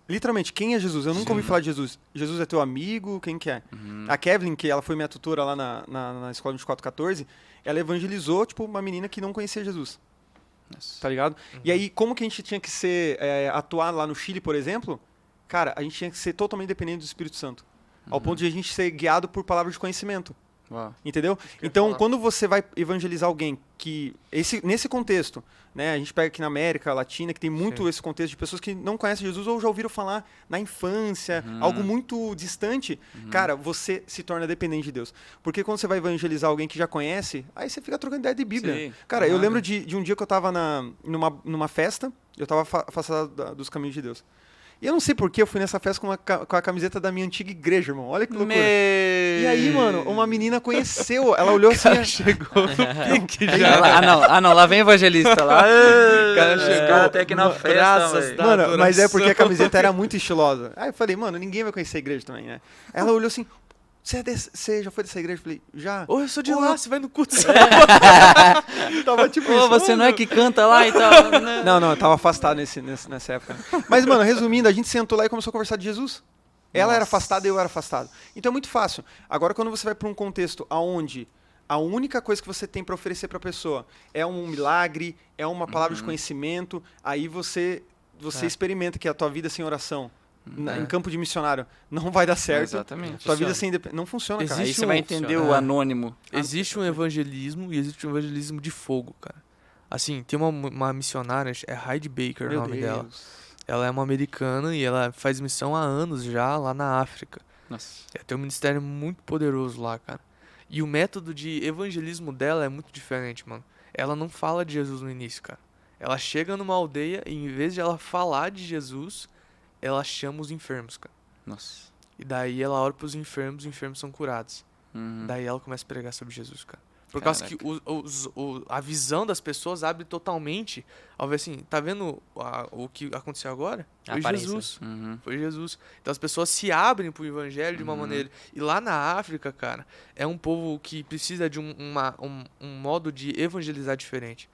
Literalmente, quem é Jesus? Eu nunca ouvi falar de Jesus. Jesus é teu amigo? Quem que é? A Kevin, que ela foi minha tutora lá na escola 2414, ela evangelizou, tipo, uma menina que não conhecia Jesus. Nossa. Tá ligado? E aí, como que a gente tinha que atuar lá no Chile, por exemplo? Cara, a gente tinha que ser totalmente dependente do Espírito Santo. Ao ponto de a gente ser guiado por palavras de conhecimento. Uau. Entendeu? eu Então, falar. quando você vai evangelizar alguém que... nesse contexto, né? A gente pega aqui na América Latina, que tem muito Sim. esse contexto de pessoas que não conhecem Jesus ou já ouviram falar na infância, algo muito distante. Cara, você se torna dependente de Deus. Porque quando você vai evangelizar alguém que já conhece, aí você fica trocando ideia de Bíblia. Sim. Cara, eu lembro de um dia que eu tava numa festa, eu tava afastado dos caminhos de Deus. E eu não sei por que eu fui nessa festa com a camiseta da minha antiga igreja, irmão. Olha que loucura. E aí, mano, uma menina conheceu, ela olhou assim... Chegou no pique Ah, já. não, lá vem evangelista. Lá, cara chegou até aqui na festa, braças velho. da Mano, adoração. mas é porque a camiseta era muito estilosa. Aí eu falei, mano, ninguém vai conhecer a igreja também, né? Ela olhou assim, você já foi dessa igreja? Eu falei, já. Ô, eu sou de Ô, lá, você vai no culto. Tava tipo Ô, isso. você não é que canta lá e tal, né? Não, eu tava afastado nessa época. Mas, mano, resumindo, a gente sentou lá e começou a conversar de Jesus. Ela era Nossa. afastada e eu era afastado. Então é muito fácil. Agora, quando você vai para um contexto onde a única coisa que você tem para oferecer para a pessoa é um milagre, é uma palavra de conhecimento, aí você experimenta que a tua vida sem oração, em campo de missionário, não vai dar certo. Exatamente. Tua vida sem não funciona, cara. Aí Existe você vai um- entender o anônimo. Existe um evangelismo e existe um evangelismo de fogo, cara. Assim, tem uma missionária, é Heidi Baker o Meu nome dela. Deus. Ela é uma americana e ela faz missão há anos já lá na África. Nossa. Ela tem um ministério muito poderoso lá, cara. E o método de evangelismo dela é muito diferente, mano. Ela não fala de Jesus no início, cara. Ela chega numa aldeia e em vez de ela falar de Jesus, ela chama os enfermos, cara. Nossa. E daí ela ora pros enfermos, os enfermos são curados. Uhum. Daí ela começa a pregar sobre Jesus, cara. Por causa que a visão das pessoas abre totalmente ao ver assim, tá vendo o que aconteceu agora? A Foi aparência. Jesus. Uhum. Foi Jesus. Então as pessoas se abrem pro evangelho de uma maneira. E lá na África, cara, é um povo que precisa de um modo de evangelizar diferente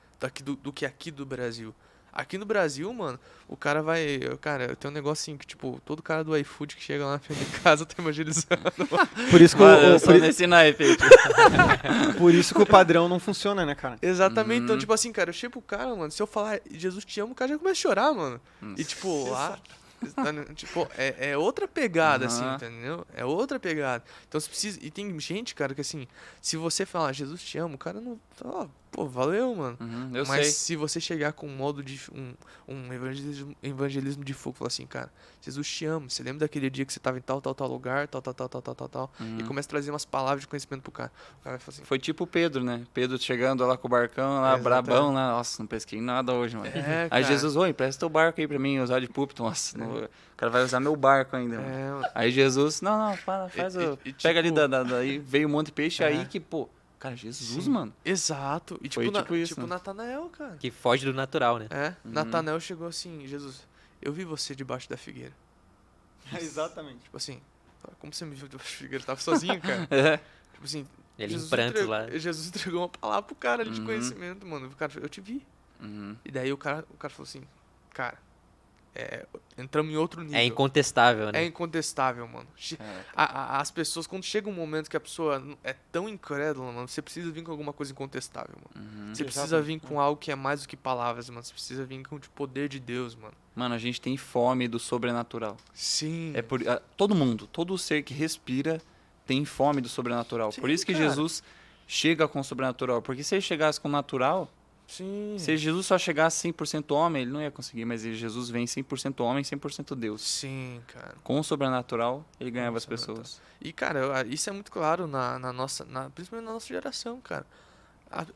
do que aqui do Brasil. Aqui no Brasil, mano, o cara vai... Cara, eu tenho um negocinho que, tipo, todo cara do iFood que chega lá na frente de casa tá evangelizando. Por isso que Mano, eu o, sou nesse naipe aí, tio. por isso que o padrão não funciona, né, cara? Exatamente. Então, tipo assim, cara, eu chego pro cara, mano, se eu falar Jesus te amo, o cara já começa a chorar, mano. E, tipo, lá... tipo, é outra pegada, assim, Aham. entendeu? É outra pegada. Então, você precisa... E tem gente, cara, que assim, se você falar Jesus te amo, o cara não... Fala, pô, valeu, mano. Uhum, eu Mas sei. se você chegar com um modo de... Um evangelismo de fogo, falar assim, cara, Jesus te ama. Você lembra daquele dia que você tava em tal lugar, tal. E começa a trazer umas palavras de conhecimento pro cara. O cara vai falar assim... Foi tipo o Pedro, né? Pedro chegando lá com o barcão, lá, Exatamente. brabão, lá. Nossa, não pesquei nada hoje, mano. É, Aí cara. Jesus, oi, presta teu barco aí pra mim, usar de púlpito. Nossa, o cara vai usar meu barco ainda, mano. É, Aí Jesus, não, faz o... Pega ali, tipo- daí veio um monte de peixe É. aí que, pô... Cara, Jesus, Sim. mano. exato. E Foi tipo isso, né? Natanael, cara. Que foge do natural, né? É, Natanael chegou assim, Jesus, eu vi você debaixo da figueira. Exatamente. Tipo assim, como você me viu debaixo da figueira? Eu tava sozinho, cara. É. Tipo assim, Ele em prantos entregou, lá. Jesus entregou uma palavra pro cara ali de Uhum. conhecimento, mano. O cara, eu te vi. Uhum. E daí o cara falou assim, cara, entramos em outro nível. É incontestável, É né? incontestável, mano. As pessoas, quando chega um momento que a pessoa é tão incrédula, mano, você precisa vir com alguma coisa incontestável, mano. Uhum. Você precisa vir com algo que é mais do que palavras, mano. Você precisa vir com o poder de Deus, mano. Mano, a gente tem fome do sobrenatural. Sim. É por, todo mundo, todo ser que respira tem fome do sobrenatural. Sim, por isso que cara. Jesus chega com o sobrenatural. Porque se ele chegasse com o natural, Sim. se Jesus só chegasse 100% homem, ele não ia conseguir. Mas Jesus vem 100% homem, 100% Deus. Sim, cara. Com o sobrenatural, ele ganhava as sobrenatural. pessoas. E, cara, isso é muito claro na nossa, principalmente na nossa geração, cara.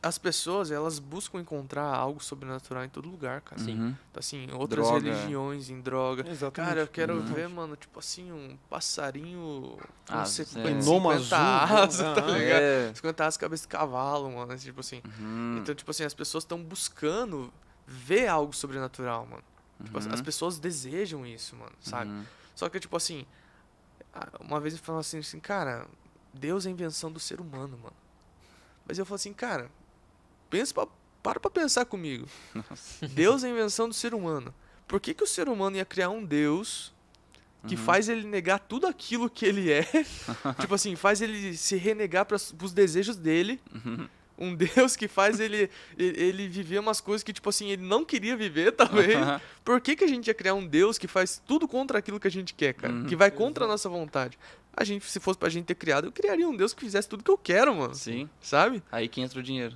As pessoas, elas buscam encontrar algo sobrenatural em todo lugar, cara. Uhum. Então, assim, em outras Droga. religiões, em droga. Exatamente. Cara, eu quero Uhum. ver, mano, tipo assim, um passarinho com Ah, 50, é. Gnomo 50 azul. asas, tá Ah, ligado? É. 50 asas, cabeça de cavalo, mano, tipo assim. Uhum. Então, tipo assim, as pessoas estão buscando ver algo sobrenatural, mano. Tipo, Uhum. as pessoas desejam isso, mano, sabe? Uhum. Só que, tipo assim, Uma vez ele falou assim, cara, Deus é a invenção do ser humano, mano. Mas eu falo assim, cara, para pra pensar comigo. Deus é a invenção do ser humano. Por que o ser humano ia criar um Deus que faz ele negar tudo aquilo que ele é? Tipo assim, faz ele se renegar pros desejos dele. Um Deus que faz ele viver umas coisas que, tipo assim, ele não queria viver, talvez. Por que a gente ia criar um Deus que faz tudo contra aquilo que a gente quer, cara? Que vai contra a nossa vontade? Se fosse pra gente ter criado, eu criaria um Deus que fizesse tudo que eu quero, mano. Sim. Sabe? Aí que entra o dinheiro.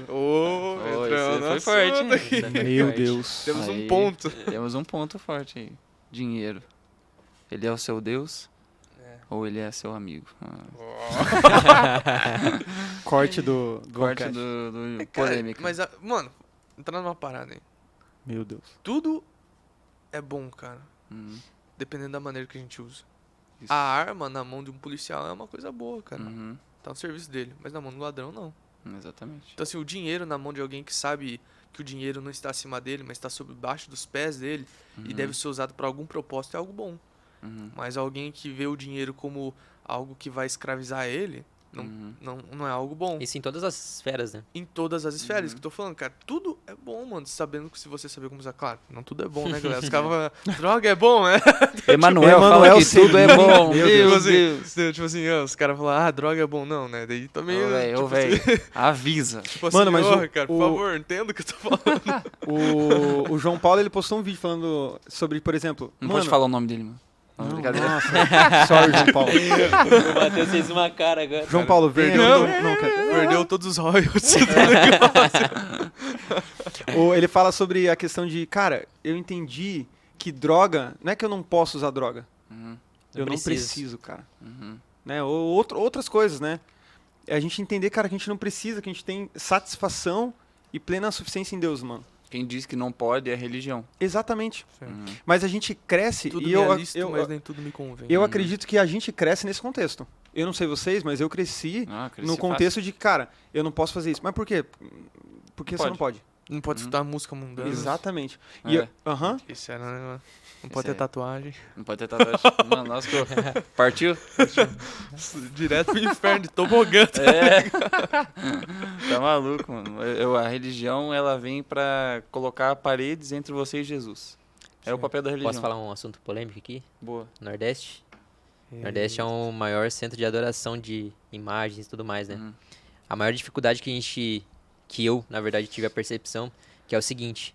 Entrando foi no forte, assunto hein? aqui. Meu Deus. Temos Aí, um ponto. Temos um ponto forte aí. Dinheiro. Ele é o seu Deus? Ou ele é seu amigo? Corte do Corte Ancast. do Cara, polêmica. mas, mano, entrando numa parada aí. Meu Deus. Tudo é bom, cara. Uhum. Dependendo da maneira que a gente usa. Isso. A arma na mão de um policial é uma coisa boa, cara. Uhum. Tá no serviço dele. Mas na mão do ladrão, não. Exatamente. Então, assim, o dinheiro na mão de alguém que sabe que o dinheiro não está acima dele, mas está sob baixo dos pés dele e deve ser usado para algum propósito, é algo bom. Mas alguém que vê o dinheiro como algo que vai escravizar ele, não é algo bom. Isso em todas as esferas, né? Em todas as esferas que eu tô falando, cara. Tudo é bom, mano. Sabendo que se você saber como usar. Claro, não tudo é bom, né, galera? Os caras falam, droga é bom, né? Emanuel fala Emanuel que tudo é bom. Meu Meu Deus. Deus. Tipo assim, os caras falam, droga é bom. Não, né? Daí também. Ô, velho, avisa. Tipo assim, Mano, mas cara, por favor, entenda o que eu tô falando. O João Paulo, ele postou um vídeo falando sobre, por exemplo... Não mano, pode falar o nome dele, mano. Não, Não, brincadeira. nossa. Sorry, João Paulo. O Matheus fez uma cara agora. João Paulo, vem aqui. Não. Não, cara. Perdeu todos os royalties. Ele fala sobre a questão de, cara, eu entendi que droga... Não é que eu não posso usar droga. Eu não preciso, cara. Né? Ou outras coisas, né? É a gente entender, cara, que a gente não precisa, que a gente tem satisfação e plena suficiência em Deus, mano. Quem diz que não pode é religião. Exatamente. Mas a gente cresce Tudo e me é lícito, mas nem tudo me convém. eu acredito que a gente cresce nesse contexto. Eu não sei vocês, mas eu cresci Cresci no contexto de, cara, eu não posso fazer isso. Mas por quê? Porque você Pode. não pode. Não pode escutar música mundana. Exatamente. É. E Aham. Isso era, né? Não pode Isso ter aí. tatuagem. Não pode ter tatuagem. Mano, nossa, partiu? Direto pro inferno, de tobogã. É. Tá maluco, mano. A religião, ela vem pra colocar paredes entre você e Jesus. É o papel da religião. Posso falar um assunto polêmico aqui? Boa. Nordeste. Nordeste é o maior centro de adoração de imagens e tudo mais, né? A maior dificuldade que eu, na verdade, tive a percepção, que é o seguinte: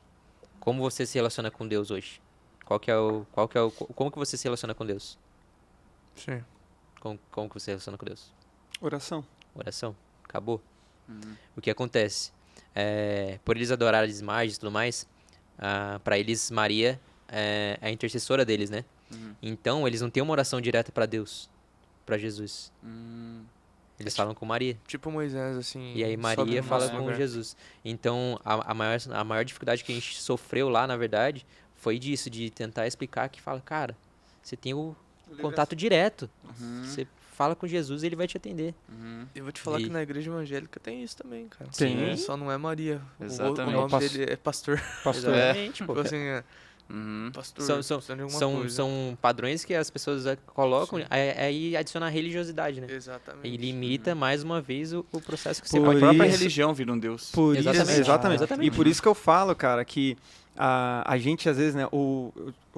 como você se relaciona com Deus hoje? Como que você se relaciona com Deus? Sim. Como que você se relaciona com Deus? Oração. Oração. Acabou. O que acontece? Por eles adorarem as imagens e tudo mais, para eles Maria é a intercessora deles, né? Então, eles não têm uma oração direta para Deus, para Jesus. Eles falam com Maria. Tipo Moisés, assim. E aí sobe Maria no fala nosso com lugar. Jesus. Então, a maior dificuldade que a gente sofreu lá, na verdade, foi disso, de tentar explicar que fala, cara, você tem o contato direto. Você fala com Jesus e ele vai te atender. Eu vou te falar que na igreja evangélica tem isso também, cara. Tem. Só não é Maria. Exatamente. O nome dele é pastor. Pastor. Exatamente, pô. Tipo assim, pastor. São, precisando de alguma são, coisa. são padrões que as pessoas colocam, aí adiciona a religiosidade, né? Exatamente. E limita mais uma vez o processo que você Por pode A própria isso- religião vira um Deus. Por isso, Exatamente. exatamente. Exatamente. E por isso que eu falo, cara, que a gente, às vezes, né, eu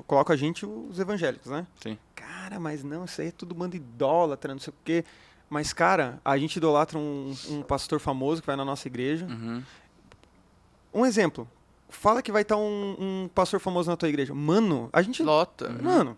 coloco a gente, os evangélicos, né? Sim. Cara, mas não, isso aí é tudo bando idólatra, não sei o quê. Mas, cara, a gente idolatra um pastor famoso que vai na nossa igreja. Um exemplo. Fala que vai estar um pastor famoso na tua igreja. Mano, a gente... Lota. Mano,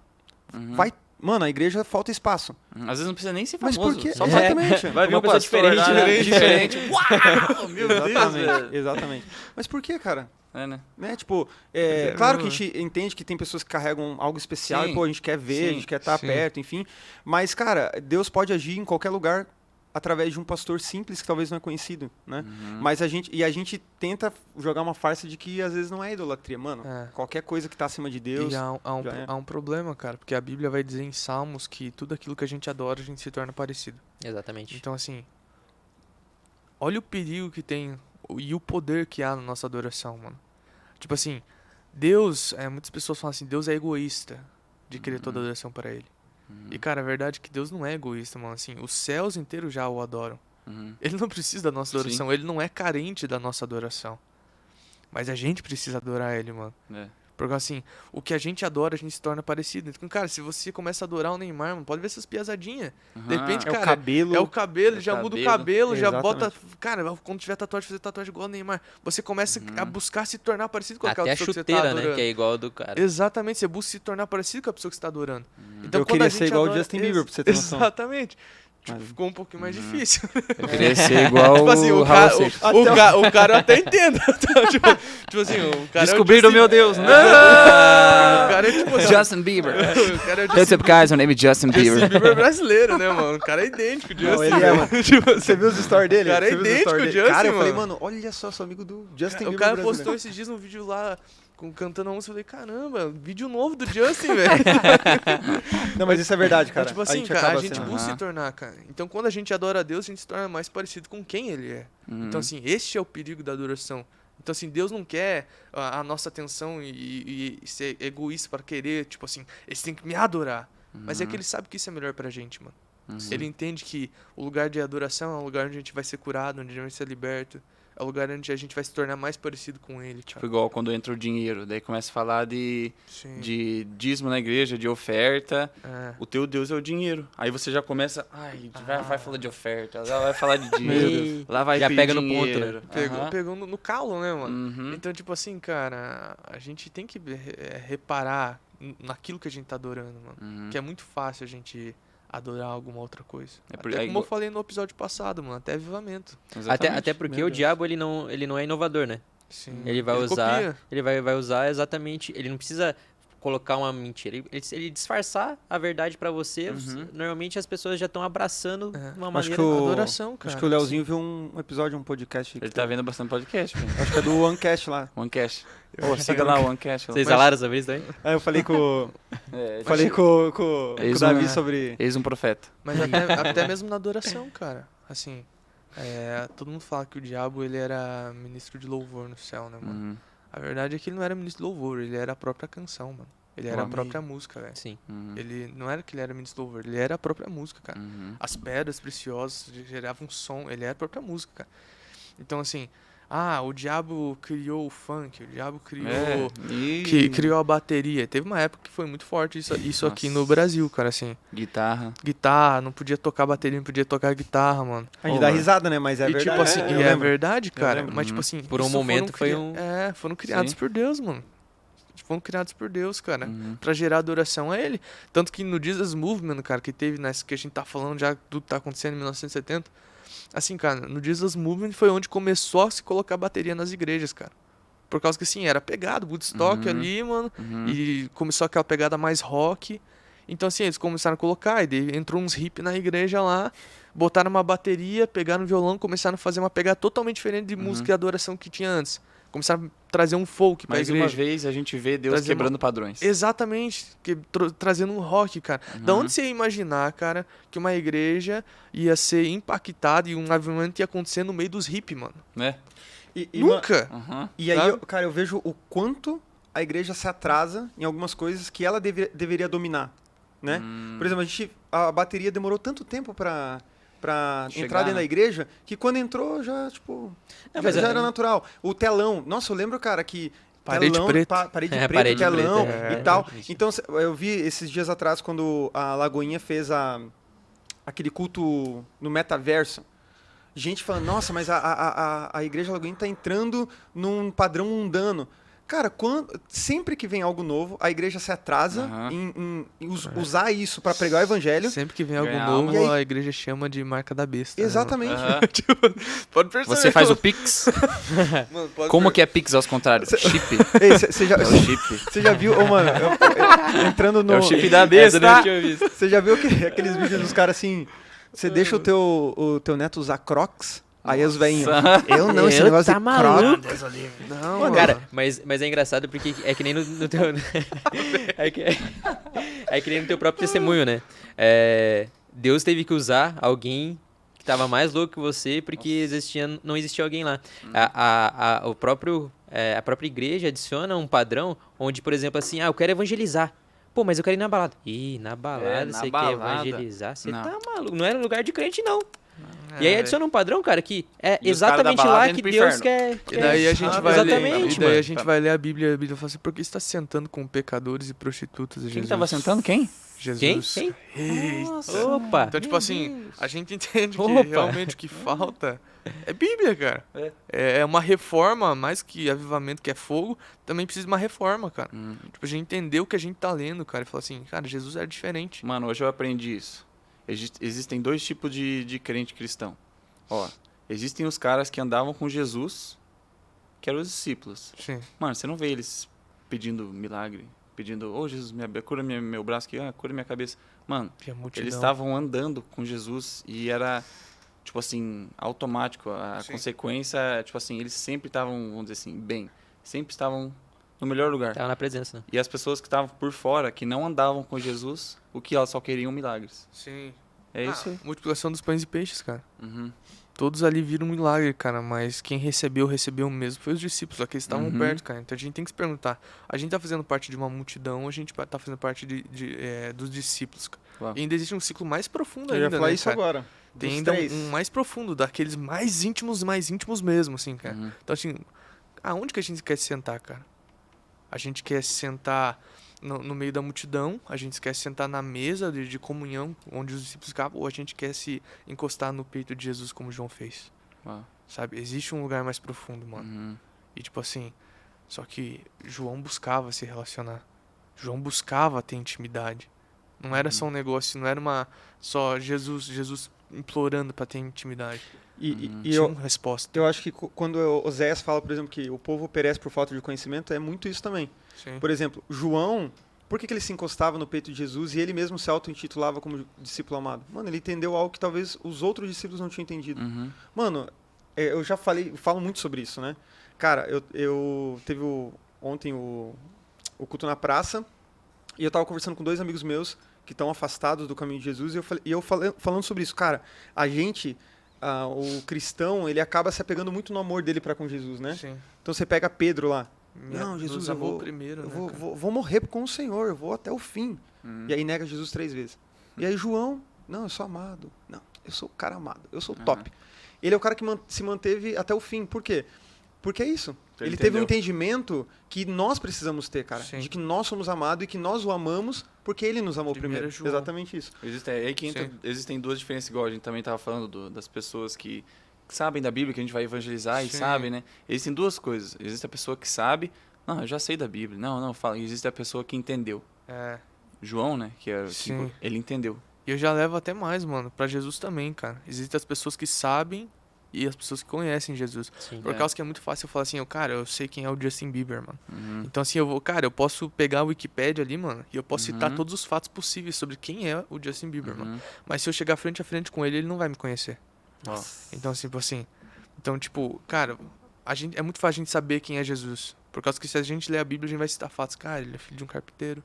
vai... Mano, a igreja falta espaço. Às vezes não precisa nem ser Mas famoso. por quê? Só Exatamente. vai vir Uma um pessoa pastor diferente, lá, né? diferente. Uau, meu Deus, Exatamente, velho. exatamente. Mas por quê, cara? É, né? Né? Tipo, É, claro que a não, gente entende que tem pessoas que carregam algo especial Sim. e, pô, a gente quer ver, a Sim. gente quer estar Sim. perto, enfim. Mas, cara, Deus pode agir em qualquer lugar através de um pastor simples que talvez não é conhecido, né? Mas a gente tenta jogar uma farsa de que às vezes não é idolatria, mano. É. Qualquer coisa que tá acima de Deus. E há já é. um problema, cara, porque a Bíblia vai dizer em Salmos que tudo aquilo que a gente adora, a gente se torna parecido. Exatamente. Então, assim, olha o perigo que tem e o poder que há na nossa adoração, mano. Tipo assim, Deus, muitas pessoas falam assim, Deus é egoísta. de querer toda a adoração para ele. E, cara, a verdade é que Deus não é egoísta, mano. Assim, os céus inteiros já o adoram. Ele não precisa da nossa adoração. Ele não é carente da nossa adoração. Mas a gente precisa adorar ele, mano. Porque, assim, o que a gente adora, a gente se torna parecido. Então, cara, se você começa a adorar o Neymar, mano, pode ver essas piazadinhas. De repente, É cara, o cabelo. é o cabelo, já muda o cabelo, já Exatamente. bota... Cara, quando tiver tatuagem, fazer tatuagem igual o Neymar. Você começa a buscar se tornar parecido com aquela Até a pessoa que você tá chuteira, adorando. né? Que é igual a do cara. Exatamente, você busca se tornar parecido com a pessoa que você está adorando. Então, Eu quando a queria gente ser igual o adora- Justin Bieber, pra você ter noção. Exatamente. Tipo, Mas- ficou um pouquinho mais difícil. Eu queria ser igual Tipo assim, o o cara, Raul Seixas. o cara eu até entendo. tipo assim, o cara Descobriram, é o meu Deus. O cara é tipo assim, Justin Bieber. o cara é o What's Justin up, guys? My name is Justin Bieber. Bieber brasileiro, né, mano? O cara é idêntico, Justin. Não, ele é, mano. Tipo, Você viu os stories dele? O cara é Você viu os idêntico stories ao dele? Justin, Cara, eu falei, mano. mano, olha só, sou amigo do Justin o Bieber cara brasileiro. postou esses dias um vídeo lá cantando a música. Eu falei, caramba, vídeo novo do Justin, velho. Não, mas isso é verdade, cara. Então, tipo assim, a gente cara, acaba a gente sendo... busca Aham. se tornar, cara. Então, quando a gente adora a Deus, a gente se torna mais parecido com quem Ele é. Então, assim, este é o perigo da adoração. Então, assim, Deus não quer a nossa atenção e ser egoísta para querer, tipo assim, eles têm que me adorar. Mas é que Ele sabe que isso é melhor pra gente, mano. Ele entende que o lugar de adoração é um lugar onde a gente vai ser curado, onde a gente vai ser liberto. É o lugar onde a gente vai se tornar mais parecido com Ele, Tipo, cara. igual quando entra o dinheiro. Daí começa a falar Sim. de dízimo na igreja, de oferta. É. O teu Deus é o dinheiro. Aí você já começa... Ai, vai falar de oferta. Lá vai falar de dinheiro. Lá vai Já pedir pega no ponto, né? dinheiro. Aham. Pegou no calo, né, mano? Uhum. Então, tipo assim, cara, a gente tem que reparar naquilo que a gente tá adorando, mano. Uhum. Que é muito fácil a gente adorar alguma outra coisa. É por- Até é como eu igual- falei no episódio passado, mano, até avivamento. Exatamente. Até porque Meu o Deus. diabo, ele não é inovador, né? Sim. Ele vai usar... copia. Ele vai usar exatamente... Ele não precisa colocar uma mentira. Ele disfarçar a verdade pra você. Uhum. Normalmente as pessoas já estão abraçando É. de uma Acho maneira... que o- Adoração, cara. Acho que o Leozinho viu um episódio, um podcast. Ele tá vendo bastante podcast, velho. Acho que é do OneCast lá. OneCast. Pô, siga lá o OneCast. Vocês Mas- falaram sobre isso também? Aí eu falei com, É, falei com o Eis Davi uma- sobre... Eis um profeta. Mas até mesmo na adoração, cara. Assim, todo mundo fala que o diabo, ele era ministro de louvor no céu, né, mano? Uhum. A verdade é que ele não era ministro de louvor, ele era a própria canção, mano. Ele era a Amém. própria música, velho. Sim. Uhum. Ele não era que ele era ministro de louvor, ele era a própria música, cara. Uhum. As pedras preciosas geravam som, ele era a própria música, cara. Então, assim, o diabo criou o funk, o diabo criou... E... criou a bateria. Teve uma época que foi muito forte isso aqui no Nossa. Brasil, cara, assim. Guitarra. Guitarra, não podia tocar bateria, não podia tocar guitarra, mano. A gente Ô, dá mano. risada, né? Mas é e verdade. tipo assim, eu e é lembro. verdade, cara. lembro. Mas tipo Uhum. assim, Por um isso momento foi foram criados Sim. por Deus, mano. Foram criados por Deus, cara. Uhum. Pra gerar adoração a ele. Tanto que no Jesus Movement, cara, que teve nessa que a gente tá falando já, tudo tá acontecendo em 1970. Assim, cara, no Jesus Movement foi onde começou a se colocar bateria nas igrejas, cara. Por causa que, assim, era pegado, Woodstock Uhum. ali, mano. Uhum. E começou aquela pegada mais rock. Então, assim, eles começaram a colocar. E daí entrou uns hippies na igreja lá. Botaram uma bateria, pegaram um violão. Começaram a fazer uma pegada totalmente diferente de música e adoração que tinha antes. Começaram a trazer um folk pra Mais igreja. uma vez a gente vê Deus Trazendo- quebrando padrões. Exatamente, trazendo um rock, cara. Da Uhum. onde você ia imaginar, cara, que uma igreja ia ser impactada e um avivamento ia acontecer no meio dos hippies, mano? Né? Nunca! Uhum. E aí, Sabe? cara, eu vejo o quanto a igreja se atrasa em algumas coisas que ela deveria dominar, né? Hum. Por exemplo, a bateria demorou tanto tempo pra Chegar, entrar dentro né? da igreja, que quando entrou já, tipo, mas já é- era natural. O telão, nossa, eu lembro, cara, que Parede telão, preta. parede É, preta, parede telão preta, e tal. isso. Então, eu vi esses dias atrás, quando a Lagoinha fez aquele culto no metaverso, gente falando, nossa, mas a Igreja Lagoinha tá entrando num padrão mundano. Cara, sempre que vem algo novo, a igreja se atrasa Aham. em usar isso para pregar o evangelho. Sempre que vem algo Ganhar novo, alma. E aí- a igreja chama de marca da besta. Exatamente. Aham. Tipo, pode perceber. Você faz o Pix? Mano, pode Como per- que é Pix aos contrários? Chip. Ei, você já, É o chip. você já viu, mano, entrando no... É o chip da Essa besta. eu não tinha visto. Você já viu aqueles vídeos dos caras assim, você deixa o teu neto usar Crocs, aí os velhinhos, eu não, esse Eu negócio tá de maluco? Crocs. Não, Mano, mano. cara, mas é engraçado porque é que nem no teu. é que nem no teu próprio testemunho, né? Deus teve que usar alguém que tava mais louco que você porque não existia alguém lá. A própria igreja adiciona um padrão onde, por exemplo, assim, eu quero evangelizar. Pô, mas eu quero ir na balada. Ih, na balada, na você quer balada. evangelizar? Você Não. tá maluco. Não é lugar de crente, não. E aí adiciona um padrão, cara, que é E os caras da exatamente balada lá indo que pro Deus inferno. quer. E daí a gente vai ler, Exatamente, e daí a mano. gente vai ler a Bíblia fala assim, por que você está se sentando com pecadores e prostitutas, Jesus? Quem tava sentando? Quem? Jesus. Quem? Eita. Opa! Então, tipo assim, a gente entende que Opa. realmente o que falta é Bíblia, cara. É. É uma reforma, mais que avivamento, que é fogo, também precisa de uma reforma, cara. Tipo, a gente entender o que a gente tá lendo, cara, e falar assim, cara, Jesus era diferente. Mano, hoje eu aprendi isso. Existem dois tipos de crente cristão. Ó, existem os caras que andavam com Jesus, que eram os discípulos. Sim. Mano, você não vê eles pedindo milagre, pedindo, ô Jesus, cura meu braço aqui, cura minha cabeça. Mano, Que é multidão. eles estavam andando com Jesus e era, tipo assim, automático. A Sim. consequência, tipo assim, eles sempre estavam, vamos dizer assim, bem. Sempre estavam no melhor lugar. Tava na presença, né? E as pessoas que estavam por fora, que não andavam com Jesus, o que elas só queriam milagres. Sim. É isso aí. Multiplicação dos pães e peixes, cara. Uhum. Todos ali viram um milagre, cara, mas quem recebeu mesmo foi os discípulos, só que eles estavam Uhum. perto, cara. Então a gente tem que se perguntar, a gente tá fazendo parte de uma multidão ou a gente tá fazendo parte dos discípulos, cara? Uau. E ainda existe um ciclo mais profundo Eu ia ainda, falar né, isso cara? agora. Tem Dos ainda três. um mais profundo, daqueles mais íntimos mesmo, assim, cara. Uhum. Então, assim, aonde que a gente quer se sentar, cara? A gente quer se sentar no meio da multidão, a gente quer se sentar na mesa de comunhão, onde os discípulos ficavam, ou a gente quer se encostar no peito de Jesus, como João fez, Uau. sabe? Existe um lugar mais profundo, mano. Uhum. E, tipo assim, só que João buscava se relacionar. João buscava ter intimidade. Não era só um negócio, não era só Jesus implorando pra ter intimidade. E Tinha eu, uma resposta. eu acho que quando Oséias fala, por exemplo, que o povo perece por falta de conhecimento, é muito isso também. Sim. Por exemplo, João, por que ele se encostava no peito de Jesus e ele mesmo se auto-intitulava como discípulo amado? Mano, ele entendeu algo que talvez os outros discípulos não tinham entendido. Uhum. Mano, eu já falo muito sobre isso, né? Cara, eu teve ontem o culto na praça e eu tava conversando com 2 amigos meus que estão afastados do caminho de Jesus e eu falei falando sobre isso. Cara, a gente, o cristão, ele acaba se apegando muito no amor dele para com Jesus, né? Sim. Então você pega Pedro lá. Não, Nos Jesus, eu amou vou, primeiro, eu né, vou, cara? vou morrer com o Senhor, eu vou até o fim. E aí nega Jesus 3 vezes. E aí João, não, eu sou amado. Não, eu sou o cara amado, eu sou o top. Ele é o cara que se manteve até o fim. Por quê? Porque é isso. Ele teve um entendimento que nós precisamos ter, cara. Sim. De que nós somos amados e que nós o amamos porque ele nos amou Primeiro primeiro. João. Exatamente isso. Aí que entra, Sim. existem duas diferenças, igual a gente também estava falando das pessoas que sabem da Bíblia, que a gente vai evangelizar e Sim. sabem, né? Existem duas coisas. Existe a pessoa que sabe, não, eu já sei da Bíblia. Não, fala. E existe a pessoa que entendeu. É. João, né? Sim. Ele entendeu. E eu já levo até mais, mano, pra Jesus também, cara. Existem as pessoas que sabem e as pessoas que conhecem Jesus. Sim. Por causa que é muito fácil eu falar assim, cara, eu sei quem é o Justin Bieber, mano. Uhum. Então assim, eu posso pegar a Wikipédia ali, mano, e eu posso citar Uhum. todos os fatos possíveis sobre quem é o Justin Bieber, mano. Uhum. Mas se eu chegar frente a frente com ele, ele não vai me conhecer. Ó. Então, tipo, cara, é muito fácil a gente saber quem é Jesus. Por causa que se a gente ler a Bíblia, a gente vai citar fatos. Cara, ele é filho de um carpinteiro.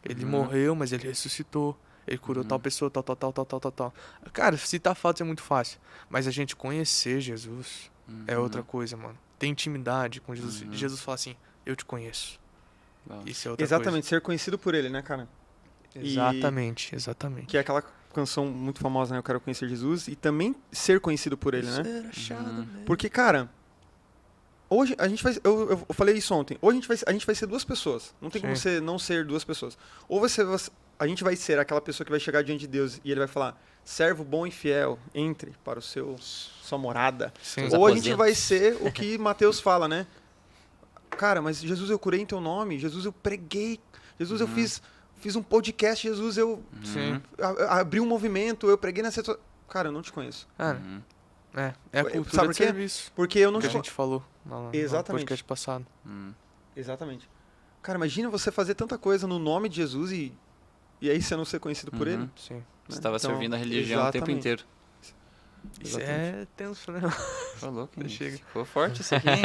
Ele morreu, mas ele ressuscitou. Ele curou tal pessoa, tal. Cara, citar fatos é muito fácil. Mas a gente conhecer Jesus é outra coisa, mano. Ter intimidade com Jesus. Jesus fala assim, eu te conheço. Ó. Isso é outra Exatamente, ser conhecido por ele, né, cara? coisa. Exatamente, exatamente. Que é aquela canção muito famosa, né? Eu quero conhecer Jesus. E também ser conhecido por ele, né? Ser achado nele. Porque, cara, hoje a gente vai. Eu falei isso ontem. Hoje a gente vai ser 2 pessoas. Não tem como Sim. você não ser 2 pessoas. Ou a gente vai ser aquela pessoa que vai chegar diante de Deus e ele vai falar: servo bom e fiel, entre para sua morada. Sim. Os Ou a gente aposentos. vai ser o que Mateus fala, né? Cara, mas Jesus, eu curei em teu nome. Jesus, eu preguei. Jesus, eu fiz um podcast. Jesus, eu Sim. abri um movimento. Eu preguei nessa. Cara, eu não te conheço. Cara, é a cultura Sabe de por quê? serviço. Porque eu não Que te a gente falou no Exatamente. podcast passado. Exatamente. Cara, imagina você fazer tanta coisa no nome de Jesus e aí você não ser conhecido por ele. Sim. né? Você estava Então, servindo a religião o tempo exatamente. inteiro. Isso Exatamente. é tenso, né? Falou que Chega. ficou forte isso aqui, hein?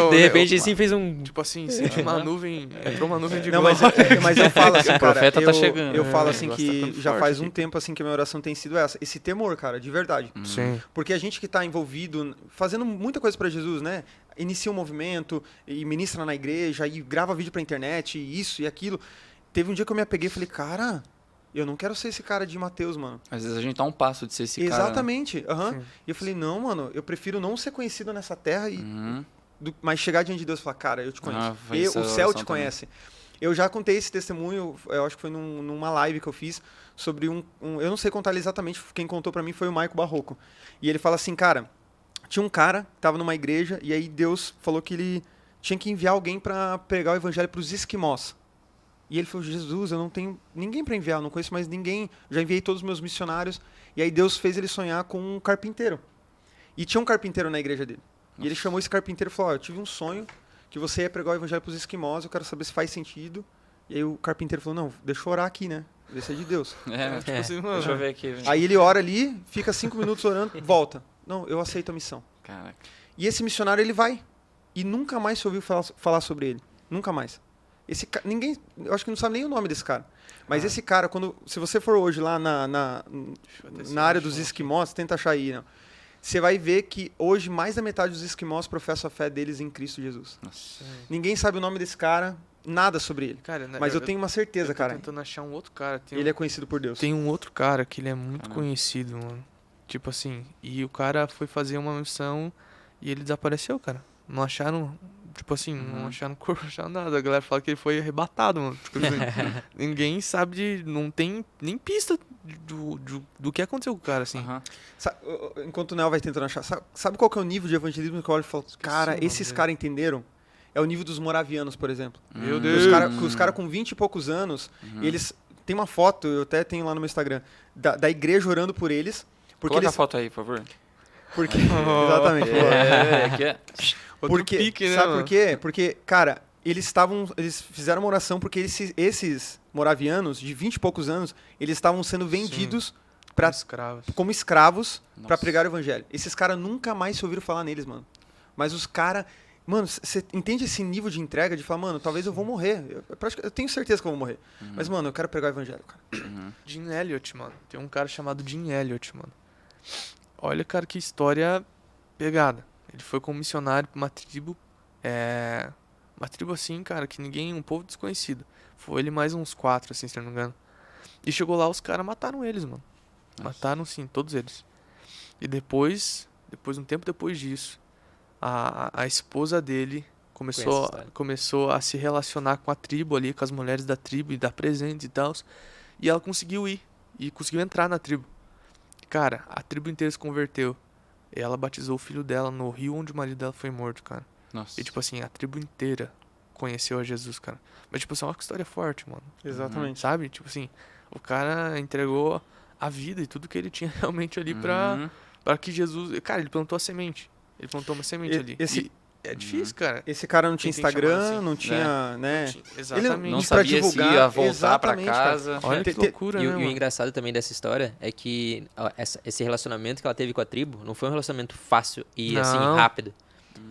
De repente, assim, fez um... Tipo assim, sente uma nuvem. Entrou uma nuvem de Não, glória. mas eu falo assim, O cara, profeta tá chegando. eu falo É, assim o que negócio tá ficando já forte faz um aqui. tempo assim que a minha oração tem sido essa, esse temor, cara, de verdade. Sim. Porque a gente que está envolvido, fazendo muita coisa para Jesus, né? Inicia um movimento e ministra na igreja e grava vídeo para internet, e isso e aquilo. teve um dia que eu me apeguei e falei, cara, eu não quero ser esse cara de Mateus, mano. Às vezes a gente tá um passo de ser esse cara. Né? Exatamente. aham. Sim. E eu falei, não, mano, eu prefiro não ser conhecido nessa terra, Uhum. mas chegar diante de Deus e falar, cara, eu te conheço. foi essa O céu oração te conhece. Eu já contei esse testemunho, eu acho que foi numa live que eu fiz, sobre eu não sei contar ele exatamente, quem contou pra mim foi o Maico Barroco. E ele fala assim, cara, tinha um cara que tava numa igreja, e aí Deus falou que ele tinha que enviar alguém pra pregar o evangelho pros esquimós. E ele falou, Jesus, eu não tenho ninguém pra enviar, eu não conheço mais ninguém, já enviei todos os meus missionários. E aí Deus fez ele sonhar com um carpinteiro. E tinha um carpinteiro na igreja dele. E ele chamou esse carpinteiro e falou, eu tive um sonho que você ia pregar o evangelho pros esquimós, eu quero saber se faz sentido. E aí o carpinteiro falou, não, deixa eu orar aqui, né? Deixa de Deus. É, Tipo assim, mano, deixa eu ver aqui. Aí ele ora ali, fica 5 minutos orando, volta. Não, eu aceito a missão. Caraca. E esse missionário, ele vai. E nunca mais se ouviu falar sobre ele. Nunca mais. Ninguém, eu acho que não sabe nem o nome desse cara. Mas esse cara, se você for hoje lá na área dos esquimós, tenta achar aí, né? Você vai ver que hoje mais da metade dos esquimós professa a fé deles em Cristo Jesus. Nossa. Ninguém sabe o nome desse cara, nada sobre ele. cara, Mas eu tenho uma certeza, eu tô cara. tentando achar um outro cara. Ele é conhecido por Deus. Tem um outro cara que ele é muito Caramba. conhecido, mano. Tipo assim, e o cara foi fazer uma missão e ele desapareceu, cara. Não acharam, tipo assim, não acharam corpo, não acharam nada. A galera fala que ele foi arrebatado, mano. Tipo assim, ninguém sabe não tem nem pista do que aconteceu com o cara, assim. Aham. Enquanto o Nel vai tentando achar, sabe qual que é o nível de evangelismo que eu olho e falo, cara, o nome esses dele. caras entenderam? É o nível dos moravianos, por exemplo. Meu Hum. Deus. Os caras com 20 e poucos anos, eles... Tem uma foto, eu até tenho lá no meu Instagram, da igreja orando por eles. Porque Coloca eles... a foto aí, por favor. Porque, exatamente. Aqui é. Outro Porque, pique, né, sabe mano? por quê? Porque, cara, eles fizeram uma oração porque esses moravianos, de 20 e poucos anos, eles estavam sendo vendidos Pra escravos. como escravos pra Nossa. pregar o evangelho. Esses caras nunca mais se ouviram falar neles, mano. Mas os caras... Mano, você entende esse nível de entrega de falar, mano, talvez eu vou morrer. Eu tenho certeza que eu vou morrer. Mas, mano, eu quero pregar o evangelho, cara. Jim Elliot, mano. Tem um cara chamado Jim Elliot, mano. Olha, cara, que história pegada. Ele foi como missionário pra uma tribo. Uma tribo assim, cara, que ninguém. Um povo desconhecido. Foi ele mais uns 4, assim, se eu não me engano. E chegou lá, os caras mataram eles, mano. Nossa. Mataram, sim, todos eles. E depois, um tempo depois disso, a esposa dele Conhece a história. começou a se relacionar com a tribo ali, com as mulheres da tribo e dar presentes e tal. E ela conseguiu ir. E conseguiu entrar na tribo. Cara, a tribo inteira se converteu. E ela batizou o filho dela no rio onde o marido dela foi morto, cara. Nossa. E tipo assim, a tribo inteira conheceu a Jesus, cara. Mas tipo assim, olha que história forte, mano. Exatamente. Sabe? Tipo assim, o cara entregou a vida e tudo que ele tinha realmente ali pra que Jesus... Cara, ele plantou a semente. Ele plantou uma semente ali. esse- E é difícil, cara. Esse cara não tinha Quem tem que chamar Instagram, assim? não tinha, né? Exatamente. Não E pra sabia se divulgar, ia voltar pra exatamente, cara. casa. Olha que Te- loucura, E, né, o mano? engraçado também dessa história é que ó, esse relacionamento que ela teve com a tribo não foi um relacionamento fácil e assim, Não. rápido.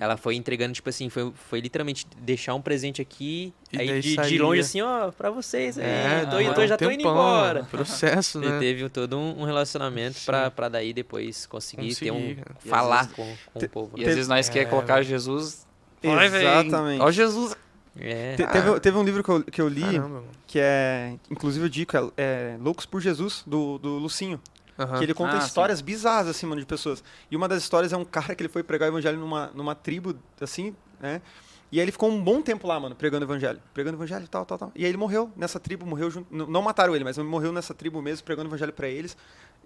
Ela foi entregando, tipo assim, foi literalmente deixar um presente aqui, E aí daí de saía. longe assim, ó, pra vocês aí, demorou já um tô indo tempão, embora. Processo, E né? teve todo um relacionamento pra daí depois conseguir ter Conseguir, cara. E falar às com o povo. E né? às vezes nós quer colocar Jesus. Vai, véi. Exatamente. Ó Jesus. É. Teve um livro que eu li, Caramba, mano. que é, inclusive eu digo, é Loucos por Jesus, do Lucinho. Aham. Que ele conta Ah, histórias bizarras, assim, mano, de pessoas. E uma das histórias é um cara que ele foi pregar o evangelho numa tribo, assim, né? E aí ele ficou um bom tempo lá, mano, pregando o evangelho. Pregando o evangelho, tal. E aí ele morreu nessa tribo, morreu junto... Não mataram ele, mas ele morreu nessa tribo mesmo, pregando o evangelho pra eles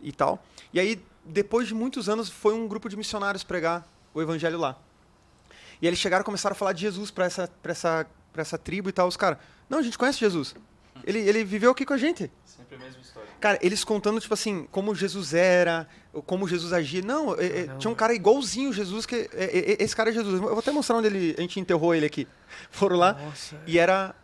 e tal. E aí, depois de muitos anos, foi um grupo de missionários pregar o evangelho lá. E aí eles chegaram e começaram a falar de Jesus pra essa tribo e tal. Os caras, não, a gente conhece Jesus. Ele viveu aqui com a gente. Sempre a mesma história. Cara, eles contando, tipo assim, como Jesus era, como Jesus agia. Não, tinha um cara igualzinho Jesus, que esse cara é Jesus. Eu vou até mostrar onde a gente enterrou ele aqui. Foram lá, Nossa. e era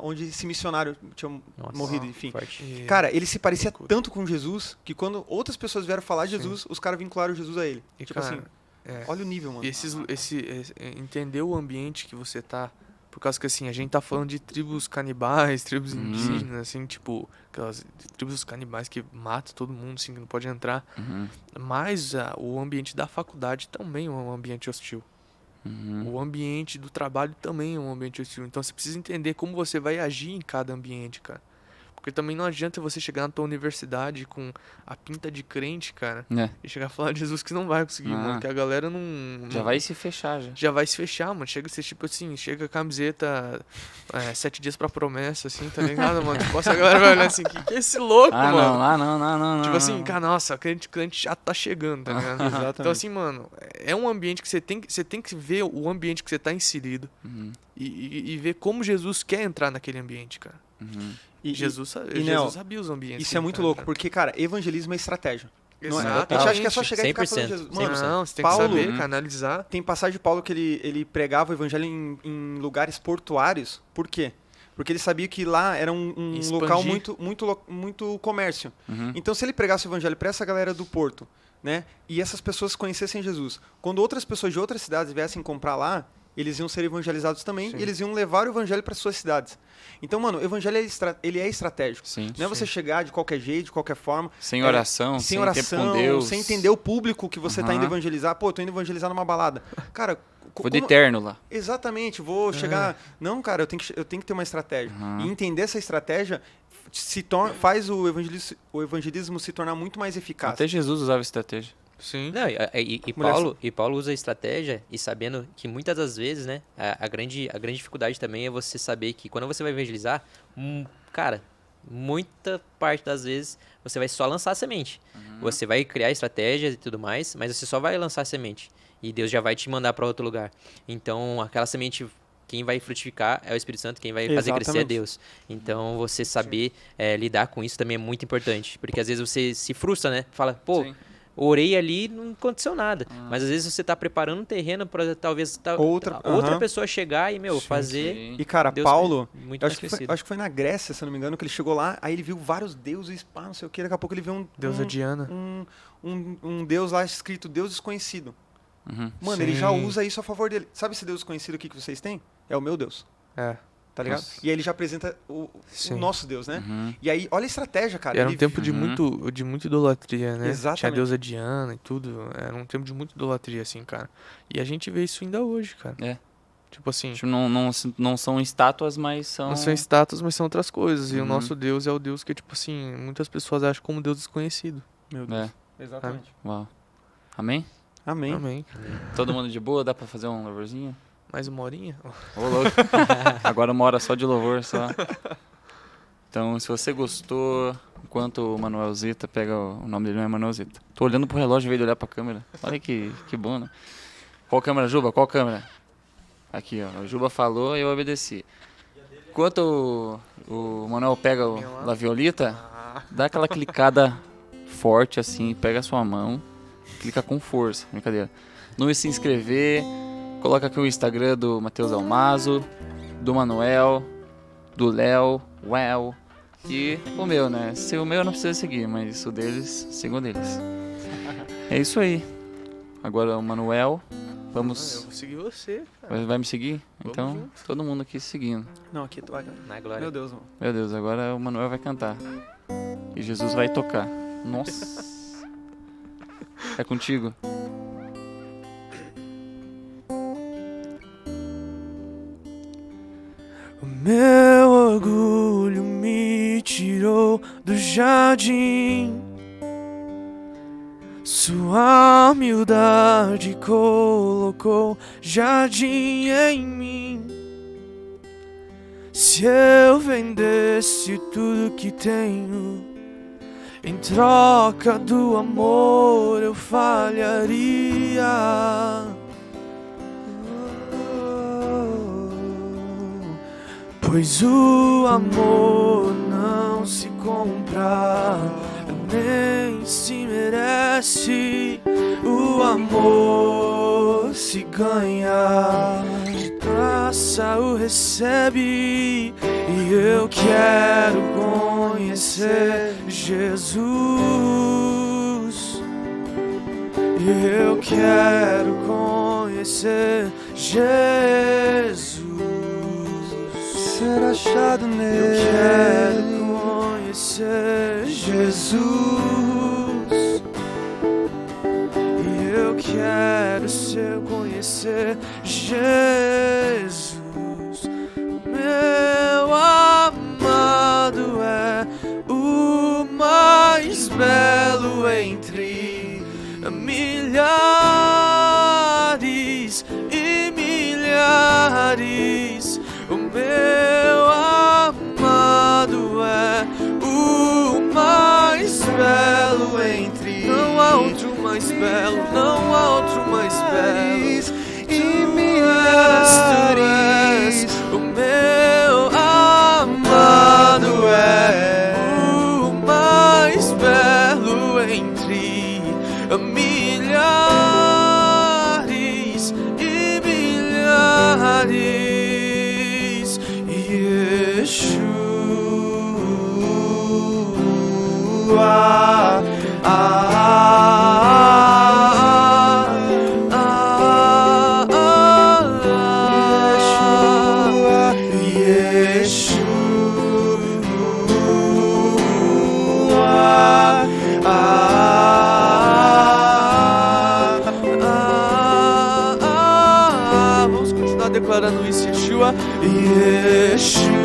onde esse missionário tinha Nossa, morrido, enfim. forte. E- Cara, ele se parecia loucura. tanto com Jesus, que quando outras pessoas vieram falar de Sim. Jesus, os caras vincularam Jesus a ele. E, Tipo cara, assim, é. olha o nível, mano. E entender o ambiente que você tá. Por causa que assim, a gente tá falando de tribos canibais, tribos indígenas, assim, tipo, aquelas tribos canibais que matam todo mundo, assim, que não pode entrar. Mas o ambiente da faculdade também é um ambiente hostil. Uhum. O ambiente do trabalho também é um ambiente hostil. Então você precisa entender como você vai agir em cada ambiente, cara. Porque também não adianta você chegar na tua universidade com a pinta de crente, cara, É. e chegar a falar de Jesus que não vai conseguir, Ah. mano. Que a galera não. Já vai se fechar já. Já vai se fechar, mano. Chega a ser tipo assim, chega a camiseta 7 dias pra promessa, assim, tá ligado, mano? Tipo, a galera vai olhar assim, que é esse louco, Ah, mano? não. Tipo assim, cara, nossa, cliente já tá chegando, tá ligado? Exatamente. Então assim, mano, é um ambiente que você tem que ver o ambiente que você tá inserido Uhum, e ver como Jesus quer entrar naquele ambiente, cara. uhum. Jesus Nel, sabia os ambientes. isso que é ele muito tá louco, entrando. porque, cara, evangelismo é estratégia. Não é? A Exatamente. gente acha que é só chegar e ficar falando de 100%, Jesus. Mano, Não, você tem Paulo- que saber, cara, analisar. tem passagem de Paulo que ele pregava o evangelho em lugares portuários. Por quê? Porque ele sabia que lá era um Expandir. local muito comércio. Uhum. Então, se ele pregasse o evangelho para essa galera do porto, né, e essas pessoas conhecessem Jesus, quando outras pessoas de outras cidades viessem comprar lá, eles iam ser evangelizados também Sim. e eles iam levar o evangelho para suas cidades. Então, mano, o evangelho ele é estratégico. Sim. Não é você chegar de qualquer jeito, de qualquer forma. Sem oração, sem sem tempo com oração, Deus. sem entender o público que você tá indo Aham. evangelizar. Pô, tô indo evangelizar numa balada. Cara, Vou de eterno lá. Exatamente, vou chegar. Não, cara, eu tenho que ter uma estratégia. Aham. E entender essa estratégia faz o evangelismo se tornar muito mais eficaz. Até Jesus usava estratégia. Sim. Não, e Paulo usa a estratégia e sabendo que muitas das vezes, né, a grande dificuldade também é você saber que quando você vai evangelizar, cara, muita parte das vezes você vai só lançar a semente. Você vai criar estratégias e tudo mais, mas você só vai lançar a semente. E Deus já vai te mandar para outro lugar. Então, aquela semente, quem vai frutificar é o Espírito Santo, quem vai fazer crescer é Exatamente. Deus. Então, você saber lidar com isso também é muito importante. Porque às vezes você se frustra, né? Fala, pô, Sim. orei ali e não aconteceu nada. Mas às vezes você tá preparando um terreno para talvez Outra- outra aham. pessoa chegar e, fazer Sim. E, cara, Deus Paulo, muito eu mais acho crescido. acho que foi na Grécia, se eu não me engano, que ele chegou lá, aí ele viu vários deuses, pá, não sei o que, daqui a pouco ele viu Deusa Diana. um deus lá escrito Deus desconhecido. Uhum. Mano, ele já Sim. usa isso a favor dele. Sabe esse Deus desconhecido aqui que vocês têm? É o meu Deus, É. tá ligado? Nossa. E aí ele já apresenta o Sim. nosso Deus, né? Uhum. E aí, olha a estratégia, cara. E era um Ele- tempo de Uhum. muita idolatria, né? Exatamente. Tinha a deusa Diana e tudo. Era um tempo de muita idolatria, assim, cara. E a gente vê isso ainda hoje, cara. É. Tipo assim, Tipo, não são estátuas, mas são... não são status, mas são outras coisas. E o Uhum. nosso Deus é o Deus que, tipo assim, muitas pessoas acham como Deus desconhecido. Meu Deus. É, Exatamente. uau. Amém? Amém. Amém. Todo mundo de boa? Dá pra fazer um louvorzinho? Mais uma horinha? Ô, louco. Agora uma hora só de louvor, só. Então, se você gostou, enquanto o Manuel Zita pega o nome dele, não é Manuel Zita. Tô olhando pro relógio em vez de olhar pra câmera. Olha que bom, né? Qual câmera, Juba? Qual câmera? Aqui, ó. O Juba falou e eu obedeci. Enquanto o Manuel pega o La Violita, dá aquela clicada forte assim, pega a sua mão, clica com força, brincadeira. No se inscrever, coloca aqui o Instagram do Matheus Almazo, do Manuel, do Léo, e o meu, né? Se o meu não precisa seguir, mas o deles, sigam o deles. É isso aí. Agora o Manuel, Eu vamos... vou seguir você, cara. Vai me seguir? Vamos Então, junto. todo mundo aqui seguindo. Não, aqui tu vai. Na glória. Meu Deus, mano. Meu Deus, agora o Manuel vai cantar. E Jesus vai tocar. Nossa. É contigo. O meu orgulho me tirou do jardim. Sua humildade colocou jardim em mim. Se eu vendesse tudo que tenho, em troca do amor eu falharia. Pois o amor não se compra, nem se merece. O amor se ganha, de graça o recebe. E eu quero conhecer Jesus. Eu quero conhecer Jesus. Ser achado Eu nele. quero conhecer Jesus. E eu quero conhecer Jesus. Jesus, meu amado é o mais belo entre milhares e milhares. O meu amado é o mais belo entre. Não há outro mais belo, não há outro mais belo. E milhares. O meu amado é o mais belo entre milhares e milhares. Yeshua, vamos continuar declarando isso, Yeshua, Yeshua,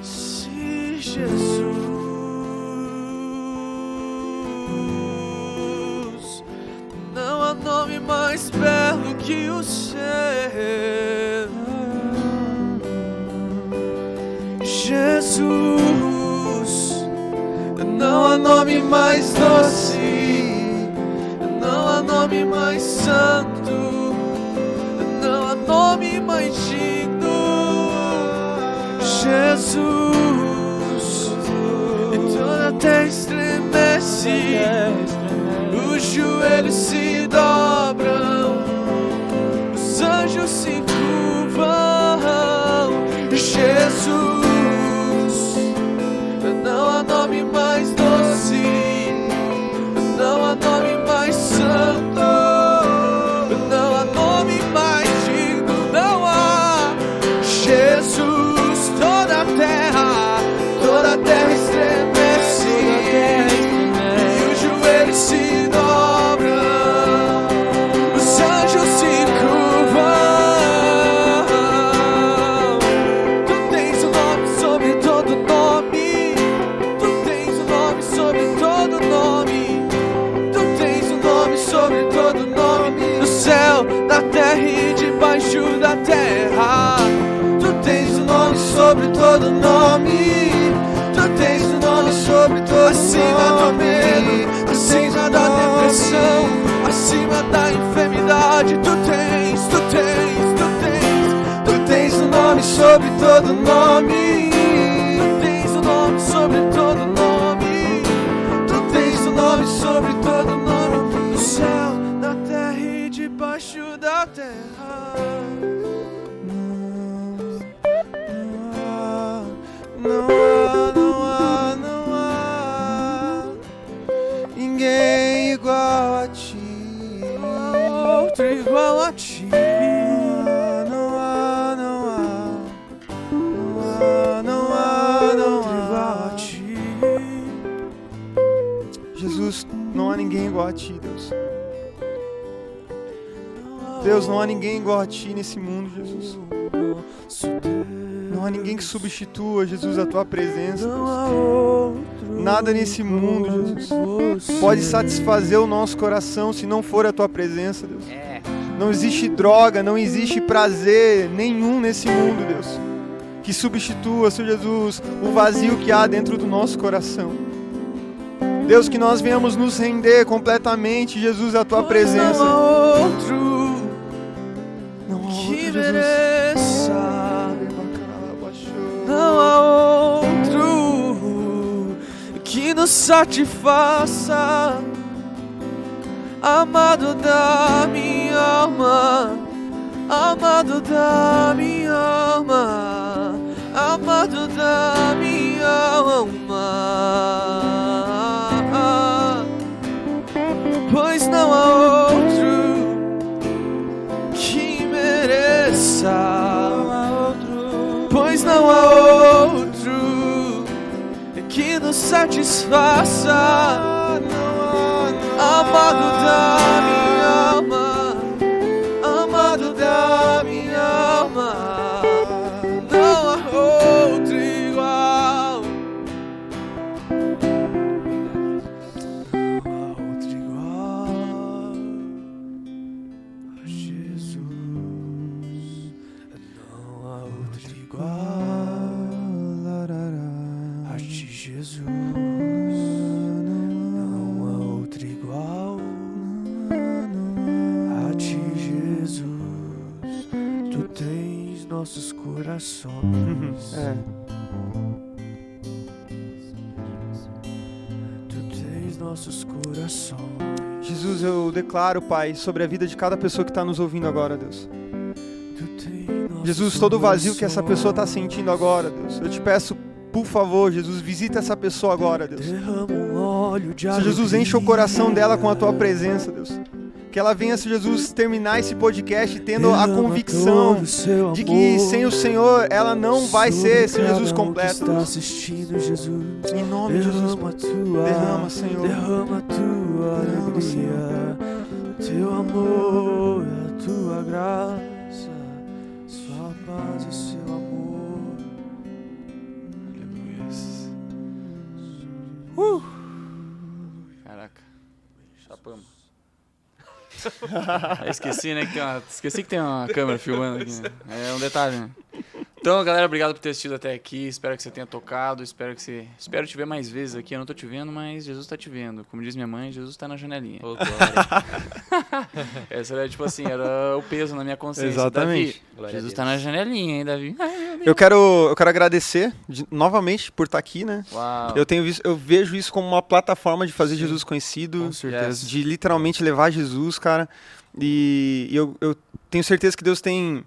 se Jesus, não há nome mais belo que o seu. Jesus, não há nome mais doce, não há nome mais santo, não há nome mais digno. Jesus, e toda a terra estremece, os joelhos se dobram, os anjos se curvam. Jesus, não há nome mais doce, não há nome mais santo, não há nome mais digno, não há. Jesus, toda a terra estremece, e os joelhos se dobram, os anjos se curvam. Tu tens o nome sobre todo nome, tu tens o nome sobre todo nome, tu tens o nome sobre todo nome, no céu, na terra e debaixo da terra. Tu tens o nome sobre todo nome, tu tens o nome sobre todo acima nome, do medo, acima da depressão, acima da enfermidade. Tu tens o nome sobre todo nome, tu tens o nome sobre todo nome, tu tens o nome sobre todo nome, no céu, na terra e debaixo da terra. Não há ninguém igual a ti, outro igual a ti. Não há outro igual a ti. Jesus, não há ninguém igual a ti, Deus. Deus, não há ninguém igual a ti nesse mundo, Jesus. Não há ninguém que substitua, Jesus, a tua presença, Deus. Nada nesse mundo, Jesus, pode satisfazer o nosso coração se não for a tua presença, Deus. Não existe droga, não existe prazer nenhum nesse mundo, Deus, que substitua, Senhor Jesus, o vazio que há dentro do nosso coração. Deus, que nós venhamos nos render completamente, Jesus, à tua presença. Não há outro que mereça, não há outro que nos satisfaça, amado da minha alma, amado da minha alma, amado da minha alma, pois não há outro que mereça, pois não há outro que nos satisfaça, amado da minha alma, amado da minha alma, não há outro igual, não há outro igual a Jesus, não há outro igual a ti, Jesus, não há outro igual a ti, Jesus, tu tens nossos corações, tu tens nossos corações. Jesus, eu declaro, Pai, sobre a vida de cada pessoa que está nos ouvindo agora, Deus. Tu tens nossos Jesus, todo o vazio que essa pessoa está corações. sentindo agora, Deus, eu te peço, por favor, Jesus, visita essa pessoa agora, Deus. Derrama um óleo de Se Jesus, enche o coração dela com a tua presença, Deus. Que ela venha, se Jesus, terminar esse podcast tendo a convicção de que sem o Senhor ela não vai ser, se Jesus, completo. Está assistindo, Jesus. Em nome de Jesus, Derrama Pai. tua, Derrama, Senhor. derrama a tua Derrama, alegria, teu amor, a tua graça, sua paz e seu amor. Caraca. Chapamos. Esqueci, né, esqueci que tem uma câmera filmando aqui, né? É um detalhe, né? Então, galera, obrigado por ter assistido até aqui. Espero que você tenha tocado. Espero te ver mais vezes aqui. Eu não tô te vendo, mas Jesus tá te vendo. Como diz minha mãe, Jesus tá na janelinha. Ô, glória. Essa era, tipo assim, era o peso na minha consciência. Exatamente. Davi, Glória a Jesus Deus. tá na janelinha, hein, Davi? Eu quero agradecer novamente por estar aqui, né? Uau. Eu vejo isso como uma plataforma de fazer Jesus conhecido, Com certeza. de literalmente levar Jesus, cara. E eu tenho certeza que Deus tem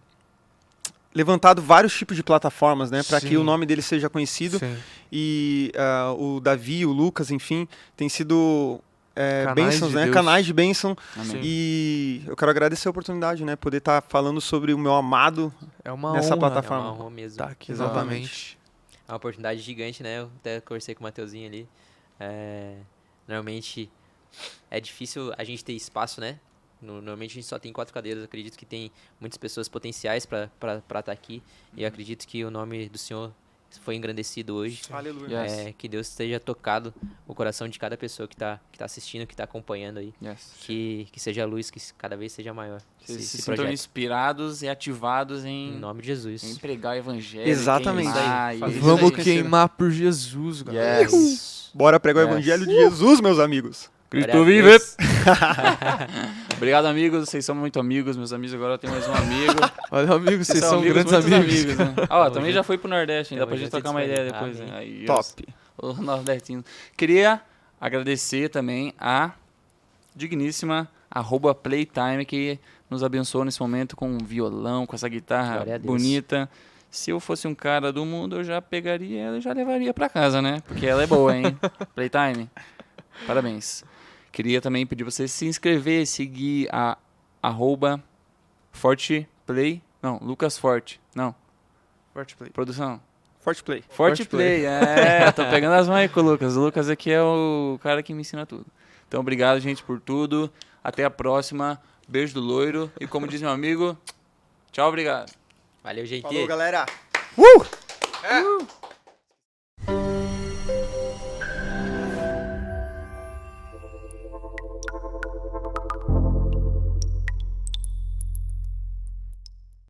levantado vários tipos de plataformas, né, para que Sim. o nome dele seja conhecido. Sim. E o Davi, o Lucas, enfim, tem sido Canais bênçãos, de né, Deus. canais de bênção. Amém. Sim. E eu quero agradecer a oportunidade, né, poder estar falando sobre o meu amado. É uma Nessa honra plataforma. É uma honra mesmo. tá aqui Exatamente. novamente. É uma oportunidade gigante, né? Eu até conversei com o Mateuzinho ali. Normalmente é difícil a gente ter espaço, né? Normalmente a gente só tem 4 cadeiras. Eu acredito que tem muitas pessoas potenciais para estar aqui. E eu acredito que o nome do Senhor foi engrandecido hoje. Aleluia. Yes. Que Deus esteja tocado o coração de cada pessoa que tá assistindo, que tá acompanhando aí. Yes. Que seja a luz, que cada vez seja maior. Vocês Esse se sintam projeto. inspirados e ativados Em em nome de Jesus. pregar o evangelho. Exatamente. queimar, Isso aí. e- Vamos Isso aí. queimar por Jesus, galera. Yes. Bora pregar o Yes. evangelho de Jesus, meus amigos. Glória Cristo a vive. Deus. Obrigado, amigos. Vocês são muito amigos. Meus amigos, agora eu tenho mais um amigo. Olha, amigos, vocês são grandes muitos amigos. né? Ó, também já fui pro Nordeste, ainda Tamo pra gente junto e trocar uma ideia desfazendo. depois. Né? Amém. Aí, Top. O nordestino. Queria agradecer também a digníssima @Playtime, que nos abençoou nesse momento com um violão, com essa guitarra Glória a Deus. bonita. Se eu fosse um cara do mundo, eu já pegaria ela e já levaria pra casa, né? Porque ela é boa, hein? Playtime. Parabéns. Queria também pedir pra você se inscrever, seguir a @FortePlay. Não, Lucas Forte. Não, Forte play. produção. Forte play. Forte Forte Play. É, tô pegando as mãos aí com o Lucas. O Lucas aqui é o cara que me ensina tudo. Então, obrigado, gente, por tudo. Até a próxima. Beijo do loiro. E como diz meu amigo, tchau, obrigado. Valeu, gente. Falou, galera.